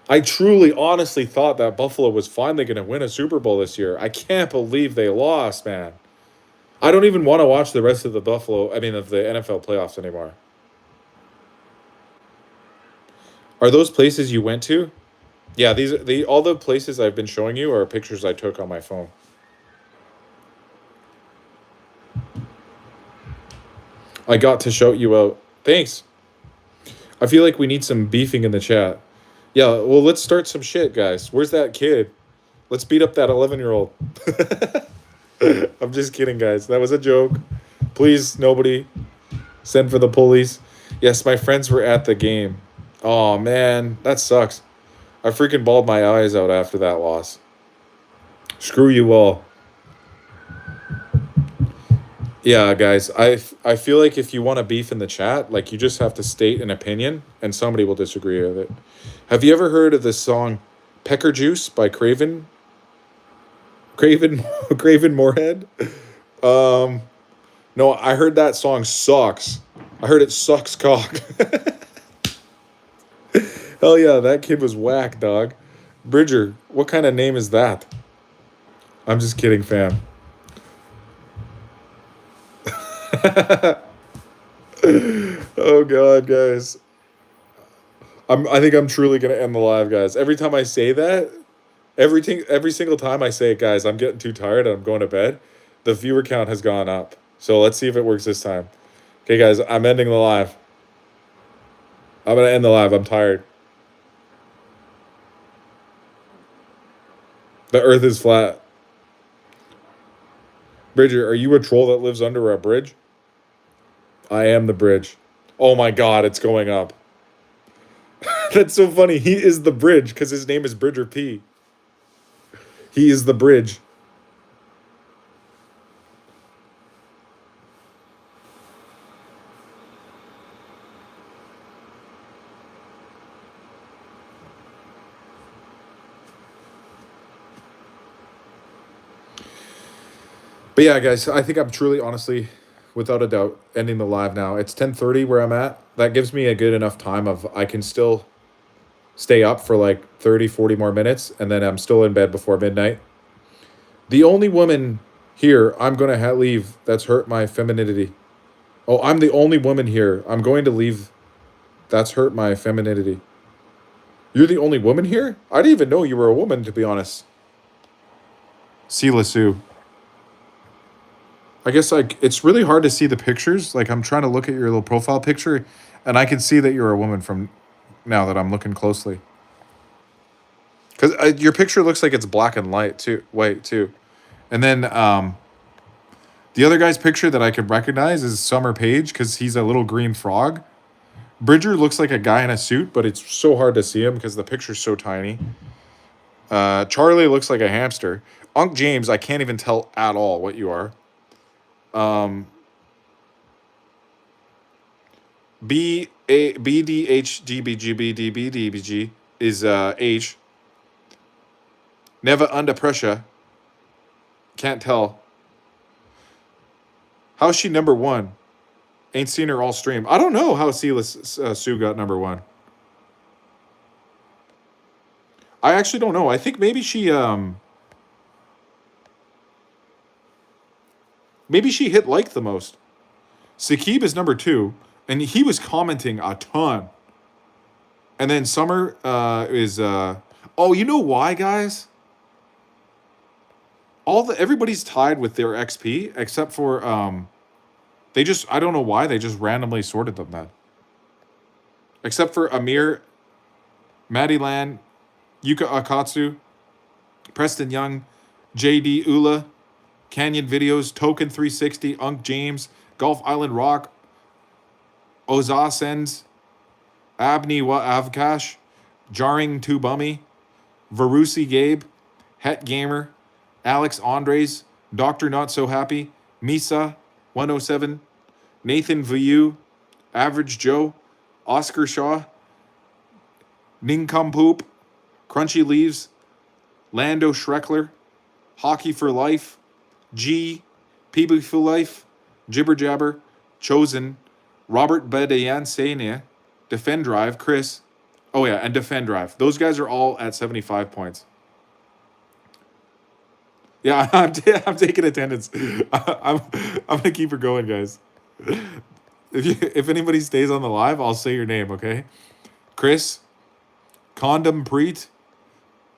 I truly, honestly thought that Buffalo was finally going to win a Super Bowl this year. I can't believe they lost, man. I don't even want to watch the rest of the of the NFL playoffs anymore. Are those places you went to? Yeah, all the places I've been showing you are pictures I took on my phone. I got to shout you out. Thanks. I feel like we need some beefing in the chat. Yeah, well, let's start some shit, guys. Where's that kid? Let's beat up that 11-year-old. I'm just kidding, guys. That was a joke. Please, nobody send for the police. Yes, my friends were at the game. Oh, man, that sucks. I freaking bawled my eyes out after that loss. Screw you all. Yeah, guys, I feel like if you want to beef in the chat, like you just have to state an opinion and somebody will disagree with it. Have you ever heard of this song Pecker Juice by Craven Moorhead? No, I heard that song sucks. I heard it sucks cock. Hell yeah, that kid was whack, dog. Bridger, what kind of name is that? I'm just kidding, fam. Oh god, guys. I think I'm truly gonna end the live, guys. Every time I say that, every single time I say it, guys, I'm getting too tired and I'm going to bed, the viewer count has gone up. So let's see if it works this time. Okay, guys, I'm ending the live. I'm gonna end the live. I'm tired. The earth is flat. Bridger, are you a troll that lives under a bridge? I am the bridge. Oh my god, it's going up. That's so funny. He is the bridge because his name is Bridger P. He is the bridge. But yeah, guys, I think I'm truly, honestly, without a doubt, ending the live now. It's 10:30 where I'm at. That gives me a good enough time of I can still stay up for like 30, 40 more minutes, and then I'm still in bed before midnight. The only woman here I'm going to leave that's hurt my femininity. Oh, I'm the only woman here. I'm going to leave that's hurt my femininity. You're the only woman here? I didn't even know you were a woman, to be honest. Sela Sue. I guess like it's really hard to see the pictures. Like I'm trying to look at your little profile picture, and I can see that you're a woman from now that I'm looking closely. Because your picture looks like it's black and white too. And then the other guy's picture that I could recognize is Summer Page because he's a little green frog. Bridger looks like a guy in a suit, but it's so hard to see him because the picture's so tiny. Charlie looks like a hamster. Unc James, I can't even tell at all what you are. BDHGBGBDBDBG is H. Never under pressure. Can't tell. How's she number one? Ain't seen her all stream. I don't know how Sela Sue got number one. I actually don't know. I think maybe she hit like the most. Sakib is number 2, and he was commenting a ton. And then Summer is oh, you know why, guys? Everybody's tied with their XP except for I don't know why they just randomly sorted them that. Except for Amir, Maddie Lan, Yuka Akatsu, Preston Young, JD Ula, Canyon Videos, Token 360, Unc James, Gulf Island Rock, Ozasens, Abni Wa Avkash, Jarring Too Bummy, Varusi Gabe, Het Gamer, Alex Andres, Dr. Not So Happy, Misa 107, Nathan Vu, Average Joe, Oscar Shaw, Nincompoop, Crunchy Leaves, Lando Schreckler, Hockey for Life, G, Peebly for Life, Jibber Jabber, Chosen, Robert Bedayansania, Defend Drive, Chris. Oh yeah, and Defend Drive. Those guys are all at 75 points. Yeah, I'm taking attendance. I'm gonna keep her going, guys. If anybody stays on the live, I'll say your name, okay? Chris, Condom Preet,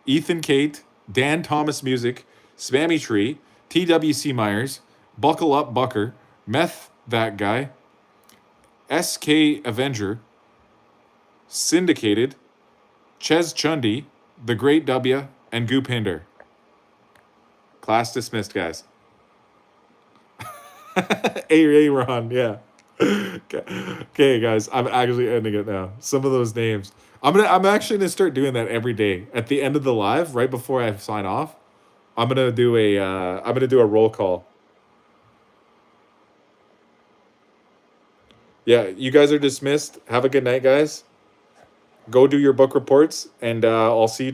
Ethan Kate, Dan Thomas Music, Spammy Tree, TWC Myers, Buckle Up Bucker, Meth That Guy, SK Avenger, Syndicated, Ches Chundi, The Great W, and Goop Hinder. Class dismissed, guys. Hey, Ron, yeah. Okay, guys, I'm actually ending it now. Some of those names. I'm actually gonna start doing that every day. At the end of the live, right before I sign off, I'm gonna do a roll call. Yeah, you guys are dismissed. Have a good night, guys. Go do your book reports, and I'll see you